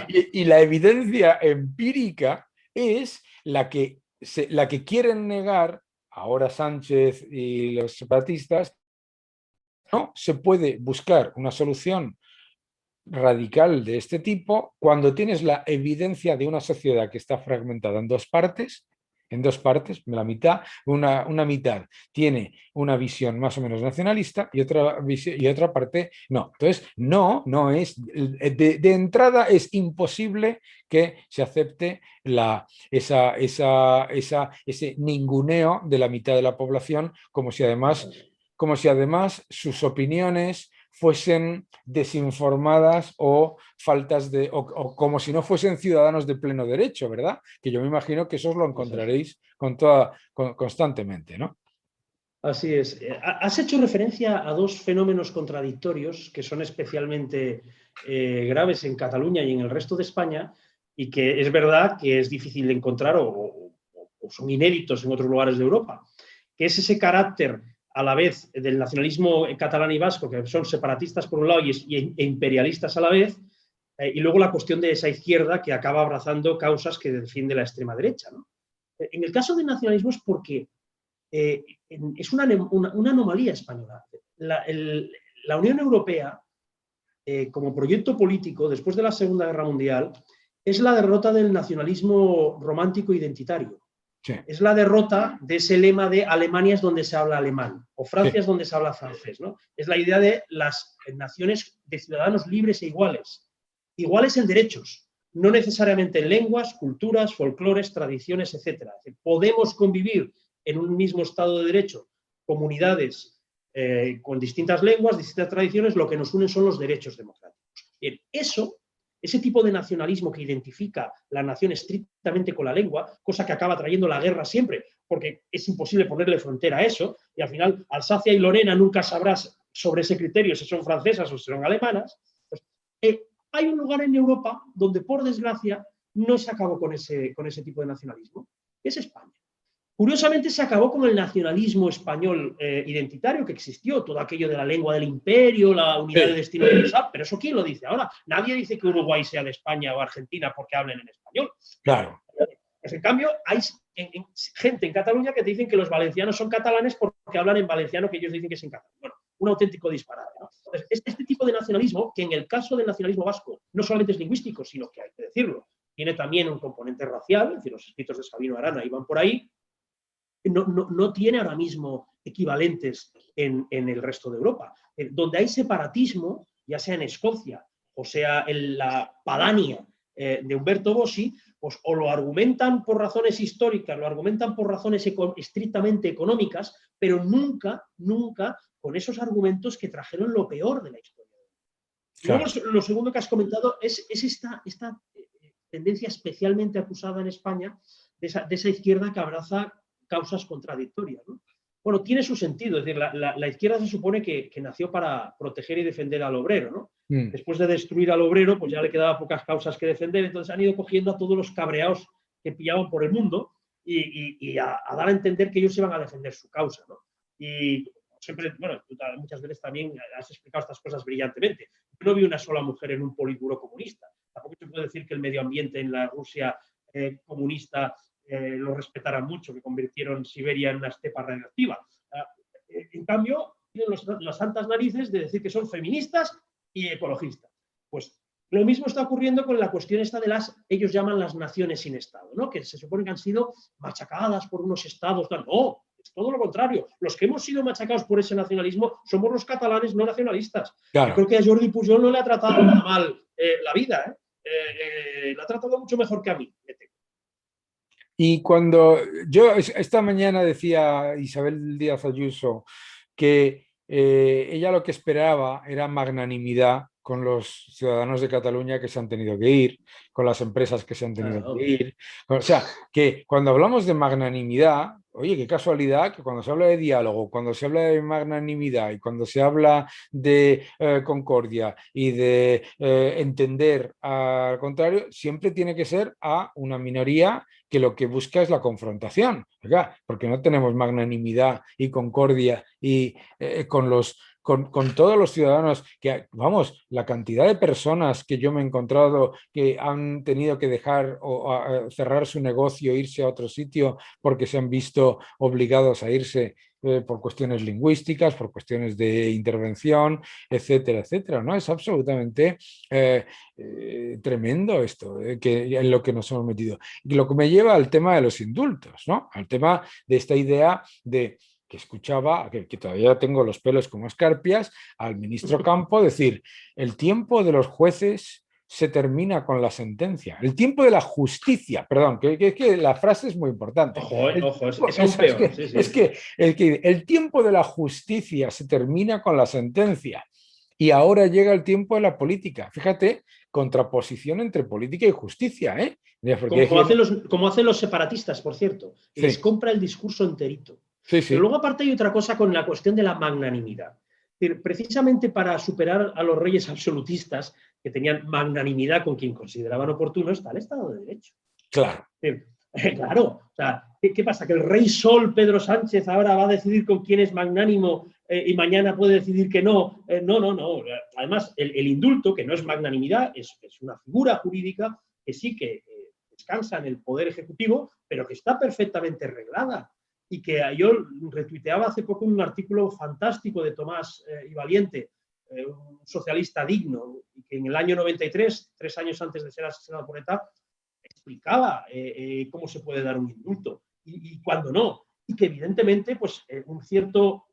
Y la evidencia empírica es la que quieren negar ahora Sánchez y los separatistas. No se puede buscar una solución radical de este tipo cuando tienes la evidencia de una sociedad que está fragmentada en dos partes, la mitad, una mitad tiene una visión más o menos nacionalista y otra parte no. Entonces, no es, de entrada es imposible que se acepte ese ninguneo de la mitad de la población, como si además sus opiniones fuesen desinformadas o faltas o como si no fuesen ciudadanos de pleno derecho, ¿verdad? Que yo me imagino que eso os lo encontraréis constantemente, ¿no? Así es. Has hecho referencia a dos fenómenos contradictorios que son especialmente graves en Cataluña y en el resto de España, y que es verdad que es difícil de encontrar o son inéditos en otros lugares de Europa, que es ese carácter a la vez del nacionalismo catalán y vasco, que son separatistas por un lado e imperialistas a la vez, y luego la cuestión de esa izquierda que acaba abrazando causas que defiende la extrema derecha, ¿no? En el caso del nacionalismo es porque es una anomalía española. La Unión Europea, como proyecto político, después de la Segunda Guerra Mundial, es la derrota del nacionalismo romántico identitario. Sí. Es la derrota de ese lema de Alemania es donde se habla alemán, o Francia es donde se habla francés, ¿no? Es la idea de las naciones de ciudadanos libres e iguales en derechos, no necesariamente en lenguas, culturas, folclores, tradiciones, etc. Podemos convivir en un mismo Estado de Derecho, comunidades con distintas lenguas, distintas tradiciones, lo que nos unen son los derechos democráticos. Bien, ese tipo de nacionalismo que identifica la nación estrictamente con la lengua, cosa que acaba trayendo la guerra siempre, porque es imposible ponerle frontera a eso, y al final Alsacia y Lorena nunca sabrás sobre ese criterio si son francesas o si son alemanas. Pues, hay un lugar en Europa donde, por desgracia, no se acabó con ese tipo de nacionalismo, que es España. Curiosamente se acabó con el nacionalismo español identitario que existió, todo aquello de la lengua del imperio, la unidad de destino universal, pero eso ¿quién lo dice ahora? Nadie dice que Uruguay sea de España o Argentina porque hablen en español. Claro. Pues, en cambio, hay gente en Cataluña que te dicen que los valencianos son catalanes porque hablan en valenciano que ellos dicen que es en catalán. Bueno, un auténtico disparate, ¿no? Entonces, este tipo de nacionalismo, que en el caso del nacionalismo vasco no solamente es lingüístico, sino que hay que decirlo, tiene también un componente racial, es decir, los escritos de Sabino Arana iban por ahí, no tiene ahora mismo equivalentes en el resto de Europa. Donde hay separatismo, ya sea en Escocia o sea en la Padania de Umberto Bossi, pues o lo argumentan por razones históricas, lo argumentan por razones estrictamente económicas, pero nunca, nunca con esos argumentos que trajeron lo peor de la historia. Claro. Luego, lo segundo que has comentado es esta tendencia especialmente acusada en España de esa izquierda que abraza causas contradictorias, ¿no? Bueno, tiene su sentido, es decir, la izquierda se supone que nació para proteger y defender al obrero, ¿no? Después de destruir al obrero, pues ya le quedaban pocas causas que defender, entonces han ido cogiendo a todos los cabreados que pillaban por el mundo y a dar a entender que ellos iban a defender su causa, ¿no? Y siempre, bueno, tú muchas veces también has explicado estas cosas brillantemente. Yo no vi una sola mujer en un politburo comunista. Tampoco se puede decir que el medio ambiente en la Rusia comunista lo respetaran mucho, que convirtieron Siberia en una estepa radioactiva. En cambio, tienen las santas narices de decir que son feministas y ecologistas. Pues lo mismo está ocurriendo con la cuestión esta de ellos llaman las naciones sin Estado, ¿no? Que se supone que han sido machacadas por unos estados. No, es todo lo contrario. Los que hemos sido machacados por ese nacionalismo somos los catalanes no nacionalistas. Claro. Yo creo que a Jordi Pujol no le ha tratado nada mal la vida, la ha tratado mucho mejor que a mí. Y cuando yo esta mañana decía Isabel Díaz Ayuso que ella lo que esperaba era magnanimidad con los ciudadanos de Cataluña que se han tenido que ir, con las empresas que se han tenido que ir. O sea, que cuando hablamos de magnanimidad, oye, qué casualidad que cuando se habla de diálogo, cuando se habla de magnanimidad y cuando se habla de concordia y de entender al contrario, siempre tiene que ser a una minoría que lo que busca es la confrontación, ¿verdad? Porque no tenemos magnanimidad y concordia y con todos los ciudadanos, que vamos, la cantidad de personas que yo me he encontrado que han tenido que dejar o cerrar su negocio, irse a otro sitio porque se han visto obligados a irse por cuestiones lingüísticas, por cuestiones de intervención, etcétera, etcétera, ¿no? Es absolutamente tremendo esto, que en lo que nos hemos metido. Y lo que me lleva al tema de los indultos, ¿no? Al tema de esta idea de que escuchaba, que todavía tengo los pelos como escarpias, al ministro Campo decir, el tiempo de los jueces se termina con la sentencia. El tiempo de la justicia, perdón, que la frase es muy importante. Ojo, es peor. Es que el tiempo de la justicia se termina con la sentencia y ahora llega el tiempo de la política. Fíjate, contraposición entre política y justicia, ¿eh? Como hacen los separatistas, por cierto. Sí. Les compra el discurso enterito. Sí. Pero luego aparte hay otra cosa con la cuestión de la magnanimidad. Precisamente para superar a los reyes absolutistas que tenían magnanimidad con quien consideraban oportuno está el Estado de Derecho. Claro. Claro. O sea, ¿qué pasa? ¿Que el rey Sol, Pedro Sánchez, ahora va a decidir con quién es magnánimo y mañana puede decidir que no? No. Además, el indulto, que no es magnanimidad, es una figura jurídica que sí que descansa en el Poder Ejecutivo, pero que está perfectamente reglada. Y que yo retuiteaba hace poco un artículo fantástico de Tomás y Valiente, un socialista digno, y que en el año 93, 3 años antes de ser asesinado por ETA, explicaba cómo se puede dar un indulto y cuándo no. Y que evidentemente pues, un cierto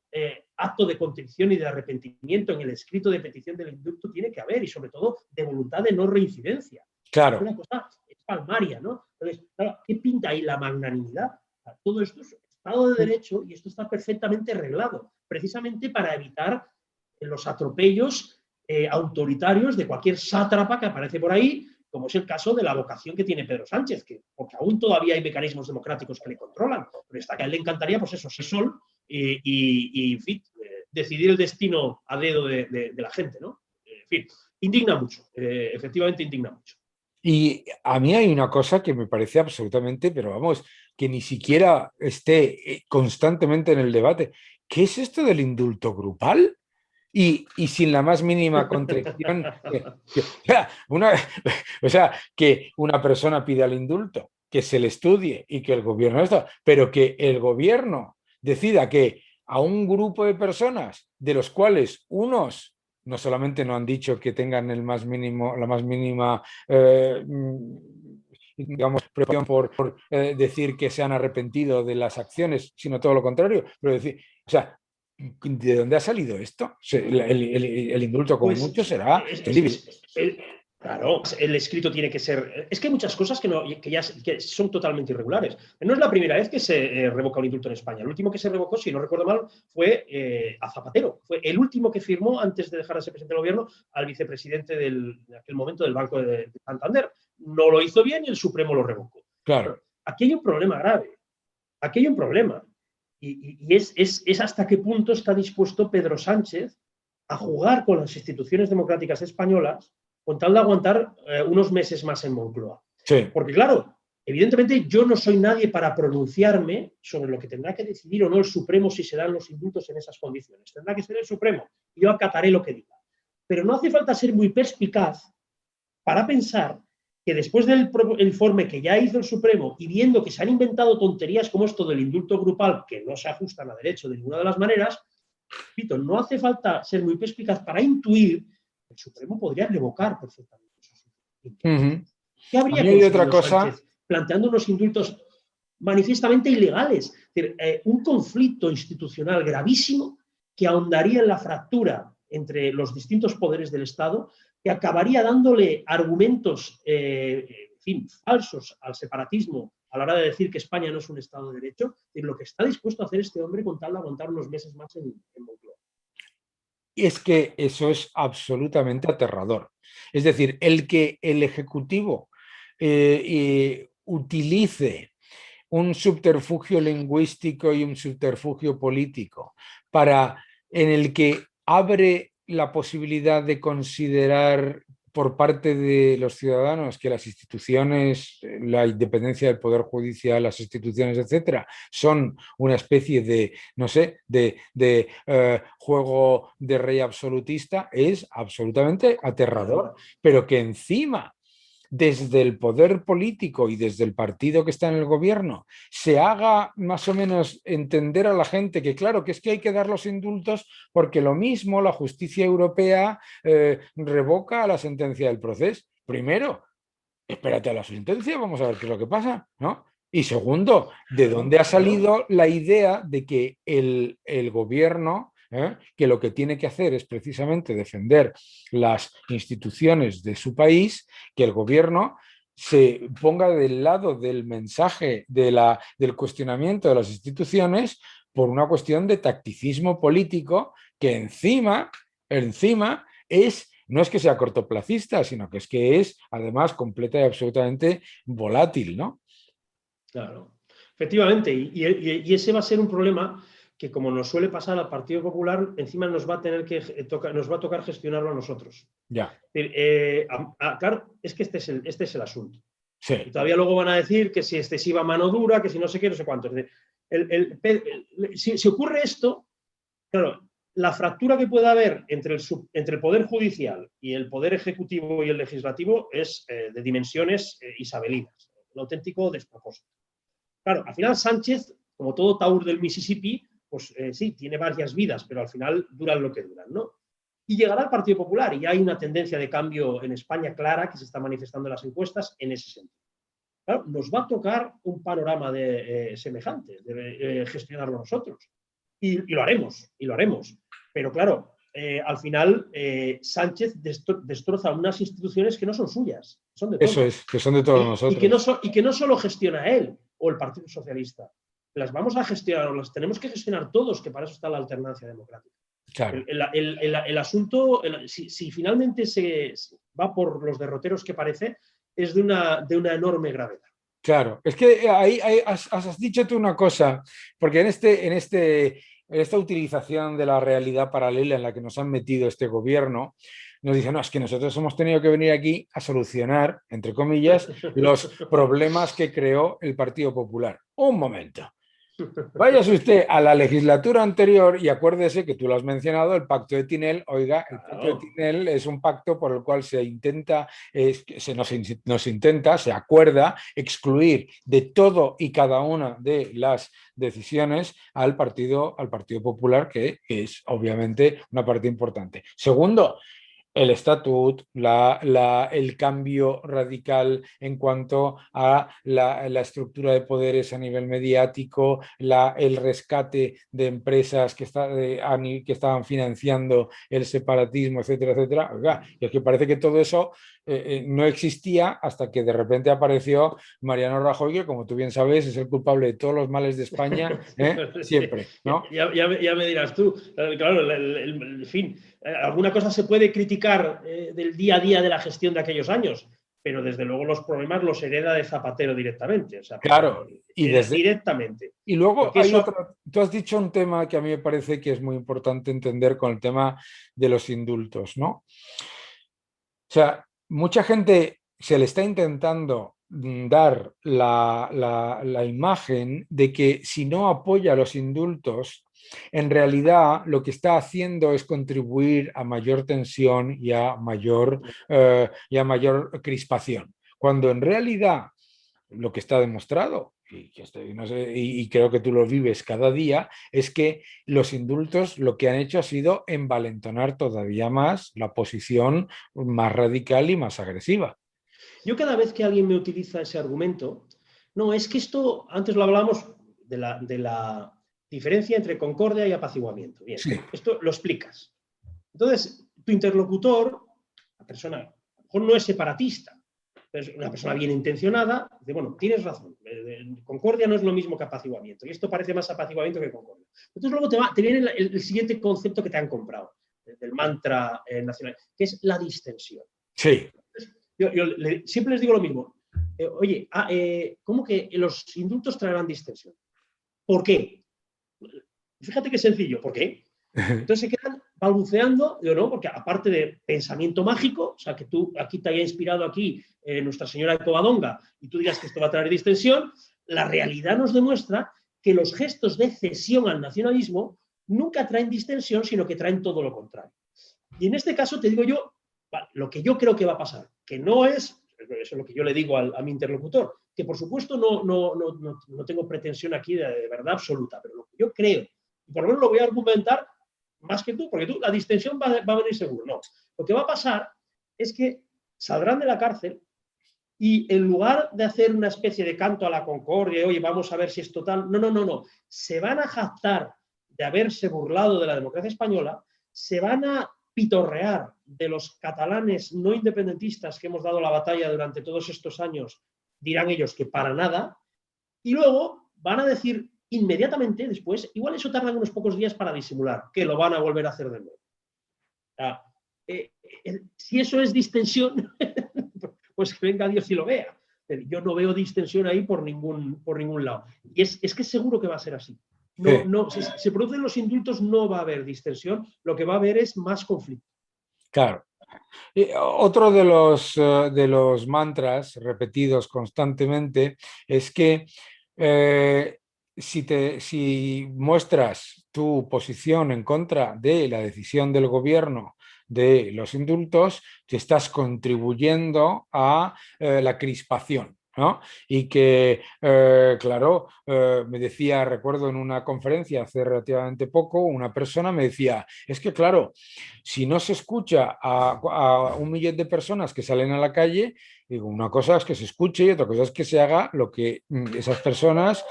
acto de contrición y de arrepentimiento en el escrito de petición del indulto tiene que haber, y sobre todo de voluntad de no reincidencia. Claro. Es una cosa palmaria, ¿no? Entonces, claro, ¿qué pinta ahí la magnanimidad? Todo esto es Estado de Derecho y esto está perfectamente arreglado, precisamente para evitar los atropellos autoritarios de cualquier sátrapa que aparece por ahí, como es el caso de la vocación que tiene Pedro Sánchez, porque aún todavía hay mecanismos democráticos que le controlan, pero está que a él le encantaría, pues eso, ser sol y en fin, decidir el destino a dedo de la gente, ¿no? En fin, indigna mucho, efectivamente indigna mucho. Y a mí hay una cosa que me parece absolutamente, pero vamos, que ni siquiera esté constantemente en el debate. ¿Qué es esto del indulto grupal? Y sin la más mínima contrición, que una persona pida el indulto, que se le estudie y que el gobierno pero que el gobierno decida que a un grupo de personas, de los cuales unos no solamente no han dicho que tengan la más mínima digamos, preocupación por decir que se han arrepentido de las acciones, sino todo lo contrario, pero decir, o sea, ¿de dónde ha salido esto? El indulto, como mucho, será... Claro, el escrito tiene que ser... Es que hay muchas cosas que son totalmente irregulares. No es la primera vez que se revoca un indulto en España. El último que se revocó, si no recuerdo mal, fue a Zapatero. Fue el último que firmó, antes de dejar de ser presidente del gobierno, al vicepresidente de aquel momento del Banco de Santander. No lo hizo bien y el Supremo lo revocó. Claro. Aquí hay un problema grave. Aquí hay un problema. Y es hasta qué punto está dispuesto Pedro Sánchez a jugar con las instituciones democráticas españolas con tal de aguantar unos meses más en Moncloa. Sí. Porque claro, evidentemente yo no soy nadie para pronunciarme sobre lo que tendrá que decidir o no el Supremo si se dan los indultos en esas condiciones. Tendrá que ser el Supremo y yo acataré lo que diga. Pero no hace falta ser muy perspicaz para pensar que después del informe que ya hizo el Supremo y viendo que se han inventado tonterías como esto del indulto grupal que no se ajustan a derecho de ninguna de las maneras, repito, no hace falta ser muy perspicaz para intuir que el Supremo podría revocar perfectamente esos indultos. ¿Qué habría conseguido Sánchez planteando unos indultos manifiestamente ilegales? Es decir, un conflicto institucional gravísimo que ahondaría en la fractura entre los distintos poderes del Estado, que acabaría dándole argumentos falsos al separatismo a la hora de decir que España no es un Estado de Derecho, y lo que está dispuesto a hacer este hombre con tal de aguantar unos meses más en Moncloa. Y es que eso es absolutamente aterrador. Es decir, el que el Ejecutivo utilice un subterfugio lingüístico y un subterfugio político en el que abre la posibilidad de considerar por parte de los ciudadanos que las instituciones, la independencia del Poder Judicial, las instituciones, etcétera, son una especie de, no sé, de juego de rey absolutista, es absolutamente aterrador. Pero que encima, desde el poder político y desde el partido que está en el gobierno, se haga más o menos entender a la gente que claro, que es que hay que dar los indultos porque lo mismo la justicia europea revoca la sentencia del proceso. Primero, espérate a la sentencia, vamos a ver qué es lo que pasa, ¿no? Y segundo, ¿de dónde ha salido la idea de que el gobierno... que lo que tiene que hacer es precisamente defender las instituciones de su país, que el gobierno se ponga del lado del mensaje del cuestionamiento de las instituciones por una cuestión de tacticismo político que encima no es que sea cortoplacista, sino que es además completa y absolutamente volátil, ¿no? Claro, efectivamente, y ese va a ser un problema que, como nos suele pasar al Partido Popular, encima nos va a tocar gestionarlo a nosotros. Ya. Claro, es que este es el asunto. Sí. Y todavía luego van a decir que si excesiva mano dura, que si no sé qué, no sé cuánto. Si ocurre esto, claro, la fractura que pueda haber entre el Poder Judicial y el Poder Ejecutivo y el Legislativo es de dimensiones isabelinas, un auténtico despropósito. Claro, al final Sánchez, como todo taur del Mississippi, pues sí, tiene varias vidas, pero al final duran lo que duran, ¿no? Y llegará al Partido Popular, y hay una tendencia de cambio en España clara que se está manifestando en las encuestas en ese sentido. Claro, nos va a tocar un panorama semejante, de gestionarlo nosotros. Y lo haremos, Pero claro, al final Sánchez destroza unas instituciones que no son suyas, son de todos. Eso es, que son de todos nosotros. Y que no solo gestiona él o el Partido Socialista. Las vamos a gestionar, o las tenemos que gestionar todos, que para eso está la alternancia democrática. Claro. El asunto, si finalmente se va por los derroteros que parece, es de una enorme gravedad. Claro, es que ahí has dicho tú una cosa, porque en esta utilización de la realidad paralela en la que nos han metido este gobierno, nos dicen, no, es que nosotros hemos tenido que venir aquí a solucionar, entre comillas, los problemas que creó el Partido Popular. Un momento. Váyase usted a la legislatura anterior y acuérdese que tú lo has mencionado, el pacto de Tinel. Oiga, el pacto de Tinel es un pacto por el cual se acuerda excluir de todo y cada una de las decisiones al Partido Popular, que es obviamente una parte importante. Segundo, El estatut, el cambio radical en cuanto a la estructura de poderes a nivel mediático, el rescate de empresas que estaban financiando el separatismo, etcétera, etcétera. Oiga, y es que parece que todo eso no existía hasta que de repente apareció Mariano Rajoy, que como tú bien sabes es el culpable de todos los males de España, siempre, ¿no? Ya me dirás tú. Claro, en fin, alguna cosa se puede criticar del día a día de la gestión de aquellos años, pero desde luego los problemas los hereda de Zapatero directamente. O sea, claro, directamente. Y luego hay otro, tú has dicho un tema que a mí me parece que es muy importante entender con el tema de los indultos, ¿no? O sea, mucha gente se le está intentando dar la imagen de que si no apoya los indultos, en realidad lo que está haciendo es contribuir a mayor tensión y a mayor crispación. Cuando en realidad lo que está demostrado, y creo que tú lo vives cada día, es que los indultos lo que han hecho ha sido envalentonar todavía más la posición más radical y más agresiva. Yo cada vez que alguien me utiliza ese argumento, no, es que esto, antes lo hablábamos de la diferencia entre concordia y apaciguamiento. Bien, sí. Esto lo explicas. Entonces, tu interlocutor, la persona, a lo mejor no es separatista, es una persona bien intencionada, dice, bueno, tienes razón, concordia no es lo mismo que apaciguamiento, y esto parece más apaciguamiento que concordia. Entonces luego te viene el siguiente concepto que te han comprado, del mantra nacional, que es la distensión. Sí. Yo siempre les digo lo mismo, oye, ¿cómo que los indultos traerán distensión? ¿Por qué? Fíjate qué sencillo, ¿por qué? Entonces se quedan balbuceando, yo no, porque aparte de pensamiento mágico, o sea, que tú aquí te haya inspirado aquí Nuestra Señora de Covadonga y tú digas que esto va a traer distensión, la realidad nos demuestra que los gestos de cesión al nacionalismo nunca traen distensión, sino que traen todo lo contrario. Y en este caso te digo yo, lo que yo creo que va a pasar, que no es, eso es lo que yo le digo a mi interlocutor, que por supuesto no tengo pretensión aquí de verdad absoluta, pero lo que yo creo, y por lo menos lo voy a argumentar más que tú, porque tú, la distensión va a venir seguro. No, lo que va a pasar es que saldrán de la cárcel y en lugar de hacer una especie de canto a la concordia, oye, vamos a ver si es total, no, se van a jactar de haberse burlado de la democracia española, se van a pitorrear de los catalanes no independentistas que hemos dado la batalla durante todos estos años, dirán ellos que para nada, y luego van a decir inmediatamente después, igual eso tarda unos pocos días para disimular, que lo van a volver a hacer de nuevo. Si eso es distensión, pues que venga Dios y lo vea. Yo no veo distensión ahí por ningún lado. Y es que seguro que va a ser así. Si se producen los indultos no va a haber distensión, lo que va a haber es más conflicto. Claro. Otro de los mantras repetidos constantemente es que si muestras tu posición en contra de la decisión del gobierno de los indultos, te estás contribuyendo a la crispación, ¿no? Y que, claro, me decía, recuerdo en una conferencia hace relativamente poco, una persona me decía, es que claro, si no se escucha a 1 millón de personas que salen a la calle, digo, una cosa es que se escuche y otra cosa es que se haga lo que esas personas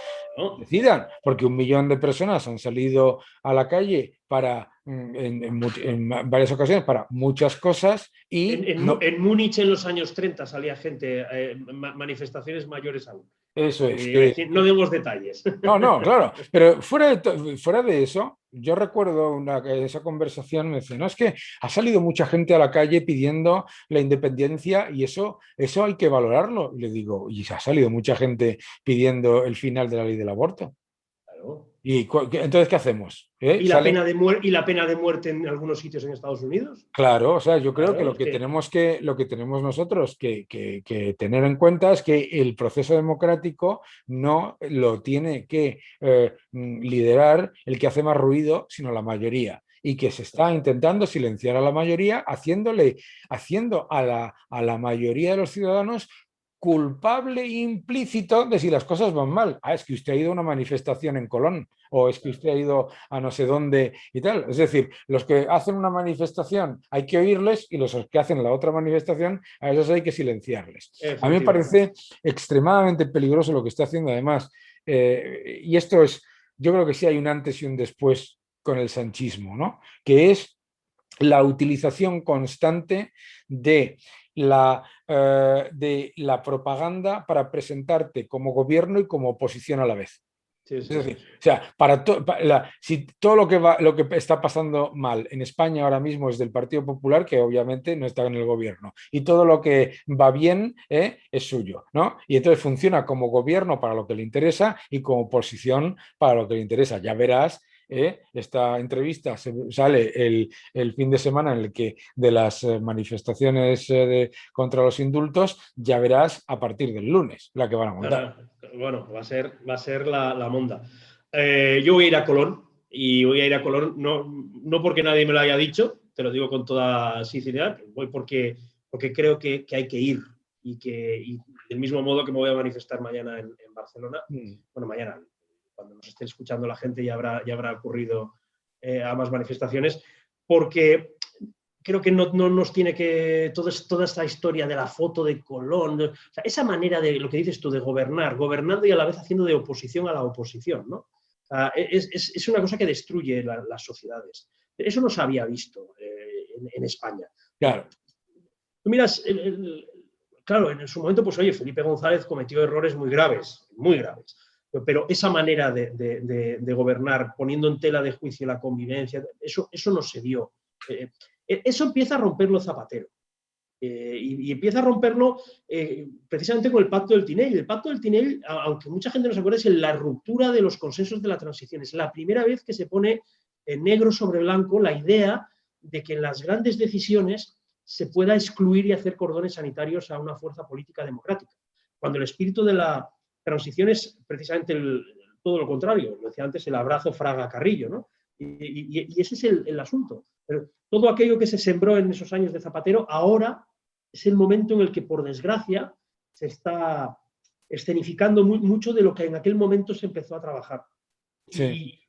decidan, porque 1 millón de personas han salido a la calle para, en varias ocasiones para muchas cosas y... En Múnich en los años 30 salía gente, manifestaciones mayores aún. Eso es. No demos detalles. No, claro. Pero fuera de eso, yo recuerdo esa conversación, me decía, no, es que ha salido mucha gente a la calle pidiendo la independencia y eso hay que valorarlo. Y le digo, y ha salido mucha gente pidiendo el final de la ley del aborto. Claro. ¿Y entonces qué hacemos? ¿Y la pena de muerte en algunos sitios en Estados Unidos? Claro, o sea, yo creo que lo que tenemos nosotros que tener en cuenta es que el proceso democrático no lo tiene que liderar el que hace más ruido, sino la mayoría. Y que se está intentando silenciar a la mayoría, haciendo a la mayoría de los ciudadanos culpable implícito de si las cosas van mal. Es que usted ha ido a una manifestación en Colón, o es que usted ha ido a no sé dónde y tal. Es decir, los que hacen una manifestación hay que oírles, y los que hacen la otra manifestación, a esos hay que silenciarles. A mí me parece extremadamente peligroso lo que está haciendo, además, y esto es, yo creo que sí hay un antes y un después con el sanchismo, ¿no? Que es la utilización constante de de la propaganda para presentarte como gobierno y como oposición a la vez. Sí, Es sí, decir, sí. o sea, si todo lo que está pasando mal en España ahora mismo es del Partido Popular, que obviamente no está en el gobierno, y todo lo que va bien es suyo, ¿no? Y entonces funciona como gobierno para lo que le interesa y como oposición para lo que le interesa. Ya verás. Esta entrevista sale el fin de semana en el que de las manifestaciones contra los indultos, ya verás a partir del lunes la que van a montar. Bueno, va a ser la monda. Yo voy a ir a Colón, y voy a ir a Colón no porque nadie me lo haya dicho, te lo digo con toda sinceridad, voy porque creo que hay que ir, y del mismo modo que me voy a manifestar mañana en Barcelona. Bueno, mañana, cuando nos esté escuchando la gente, ya habrá ocurrido ambas manifestaciones, porque creo que no nos tiene que, toda esta historia de la foto de Colón, o sea, esa manera de lo que dices tú, de gobernando y a la vez haciendo de oposición a la oposición, ¿no? O sea, es una cosa que destruye las sociedades. Eso no se había visto en España. Claro. Tú miras, claro, en su momento, pues oye, Felipe González cometió errores muy graves, pero esa manera de gobernar, poniendo en tela de juicio la convivencia, eso no se vio. Eso empieza a romperlo Zapatero. Y empieza a romperlo precisamente con el Pacto del Tinell. El Pacto del Tinell, aunque mucha gente no se acuerda, es la ruptura de los consensos de la transición. Es la primera vez que se pone en negro sobre blanco la idea de que en las grandes decisiones se pueda excluir y hacer cordones sanitarios a una fuerza política democrática. Cuando el espíritu de la transición es precisamente todo lo contrario. Lo decía antes, el abrazo Fraga-Carrillo, ¿no? Y ese es el asunto. Pero todo aquello que se sembró en esos años de Zapatero, ahora es el momento en el que, por desgracia, se está escenificando mucho de lo que en aquel momento se empezó a trabajar. Sí.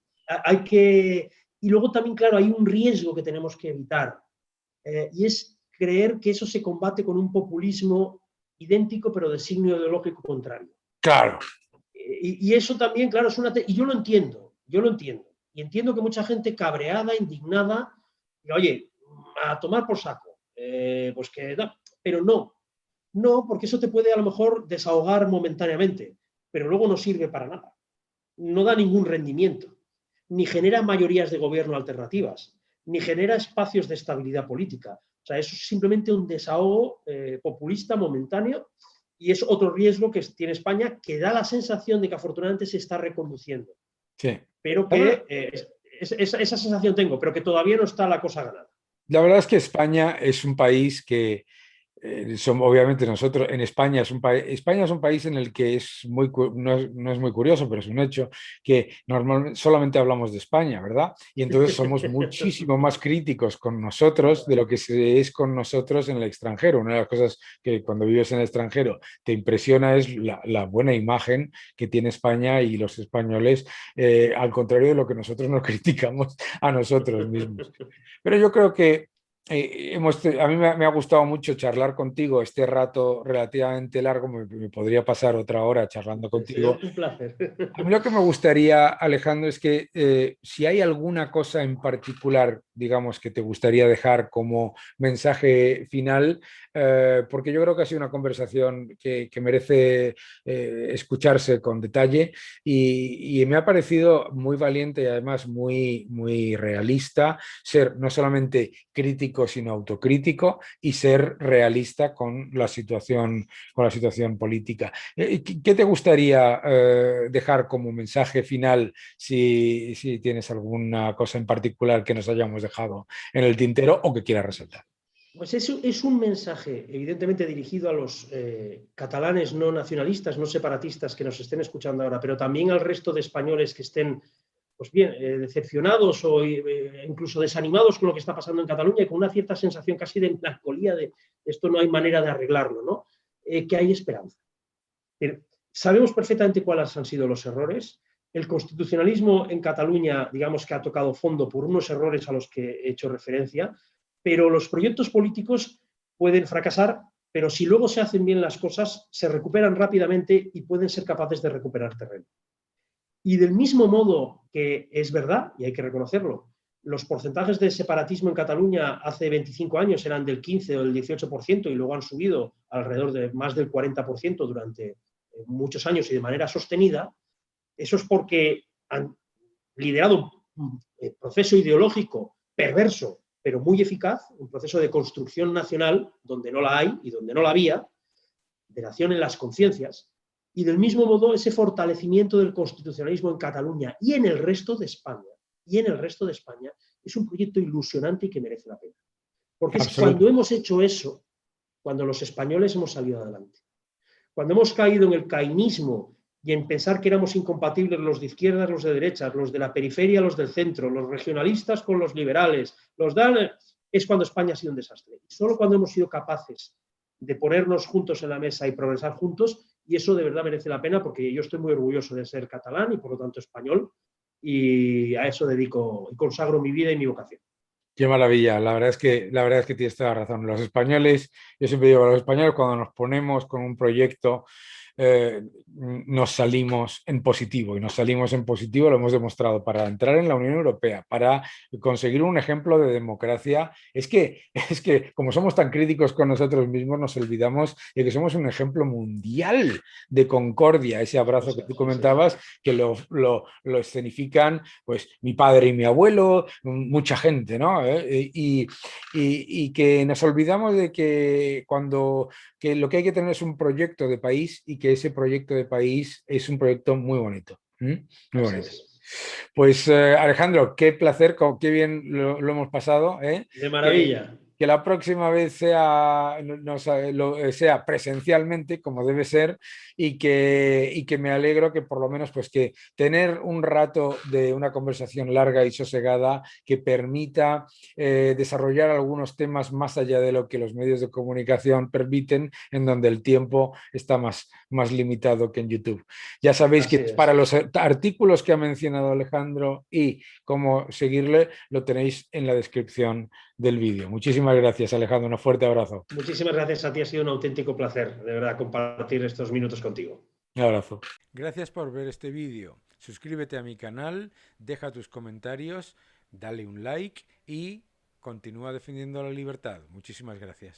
Y luego también, claro, hay un riesgo que tenemos que evitar, y es creer que eso se combate con un populismo idéntico, pero de signo ideológico contrario. Claro. Y eso también, claro, y yo lo entiendo. Y entiendo que mucha gente cabreada, indignada, diga, oye, a tomar por saco. Pues que no, pero no, porque eso te puede a lo mejor desahogar momentáneamente, pero luego no sirve para nada. No da ningún rendimiento, ni genera mayorías de gobierno alternativas, ni genera espacios de estabilidad política. O sea, eso es simplemente un desahogo populista momentáneo, y es otro riesgo que tiene España, que da la sensación de que afortunadamente se está reconduciendo. Sí. Pero que esa sensación tengo, pero que todavía no está la cosa ganada. La verdad es que España es un país que obviamente nosotros en España España es un país en el que no es muy curioso, pero es un hecho que normalmente solamente hablamos de España, ¿verdad? Y entonces somos muchísimo más críticos con nosotros de lo que se es con nosotros en el extranjero. Una de las cosas que cuando vives en el extranjero te impresiona es la buena imagen que tiene España y los españoles, al contrario de lo que nosotros nos criticamos a nosotros mismos. Pero yo creo que a mí me ha gustado mucho charlar contigo este rato relativamente largo, me podría pasar otra hora charlando contigo. Un placer. A mí lo que me gustaría, Alejandro, es que si hay alguna cosa en particular, digamos, que te gustaría dejar como mensaje final, porque yo creo que ha sido una conversación que merece escucharse con detalle, y me ha parecido muy valiente y además muy realista ser no solamente crítico, sino autocrítico, y ser realista con la situación política. ¿Qué te gustaría dejar como mensaje final, si tienes alguna cosa en particular que nos hayamos dejado en el tintero o que quieras resaltar? Pues eso es un mensaje evidentemente dirigido a los catalanes no nacionalistas, no separatistas que nos estén escuchando ahora, pero también al resto de españoles que estén, pues bien, decepcionados o incluso desanimados con lo que está pasando en Cataluña, y con una cierta sensación casi de melancolía de esto no hay manera de arreglarlo, ¿no? que hay esperanza. Sabemos perfectamente cuáles han sido los errores. El constitucionalismo en Cataluña, digamos que ha tocado fondo por unos errores a los que he hecho referencia, pero los proyectos políticos pueden fracasar, pero si luego se hacen bien las cosas, se recuperan rápidamente y pueden ser capaces de recuperar terreno. Y del mismo modo que es verdad, y hay que reconocerlo, los porcentajes de separatismo en Cataluña hace 25 años eran del 15 o del 18% y luego han subido alrededor de más del 40% durante muchos años y de manera sostenida. Eso es porque han liderado un proceso ideológico perverso, pero muy eficaz, un proceso de construcción nacional donde no la hay y donde no la había, de nación en las conciencias, y del mismo modo ese fortalecimiento del constitucionalismo en Cataluña y en el resto de España, es un proyecto ilusionante y que merece la pena. Porque es cuando hemos hecho eso, cuando los españoles hemos salido adelante. Cuando hemos caído en el caínismo y en pensar que éramos incompatibles los de izquierdas, los de derechas, los de la periferia, los del centro, los regionalistas con los liberales, es cuando España ha sido un desastre. Solo cuando hemos sido capaces de ponernos juntos en la mesa y progresar juntos, y eso de verdad merece la pena porque yo estoy muy orgulloso de ser catalán y por lo tanto español, y a eso dedico y consagro mi vida y mi vocación. Qué maravilla, la verdad es que tienes toda la razón. Los españoles, yo siempre digo, los españoles cuando nos ponemos con un proyecto nos salimos en positivo, y nos salimos en positivo, lo hemos demostrado, para entrar en la Unión Europea, para conseguir un ejemplo de democracia. Es que como somos tan críticos con nosotros mismos, nos olvidamos de que somos un ejemplo mundial de concordia, ese abrazo que tú comentabas, que lo escenifican pues mi padre y mi abuelo, mucha gente, ¿no? Y que nos olvidamos de que que lo que hay que tener es un proyecto de país, y que ese proyecto de país es un proyecto muy bonito. Muy bonito. Pues Alejandro, qué placer, qué bien lo hemos pasado. De maravilla. Que la próxima vez sea presencialmente, como debe ser, y que me alegro que por lo menos pues que tener un rato de una conversación larga y sosegada que permita desarrollar algunos temas más allá de lo que los medios de comunicación permiten, en donde el tiempo está más limitado que en YouTube. Ya sabéis que para los artículos que ha mencionado Alejandro y cómo seguirle, lo tenéis en la descripción del vídeo. Muchísimas gracias, Alejandro. Un fuerte abrazo. Muchísimas gracias a ti. Ha sido un auténtico placer, de verdad, compartir estos minutos contigo. Un abrazo. Gracias por ver este vídeo. Suscríbete a mi canal, deja tus comentarios, dale un like y continúa defendiendo la libertad. Muchísimas gracias.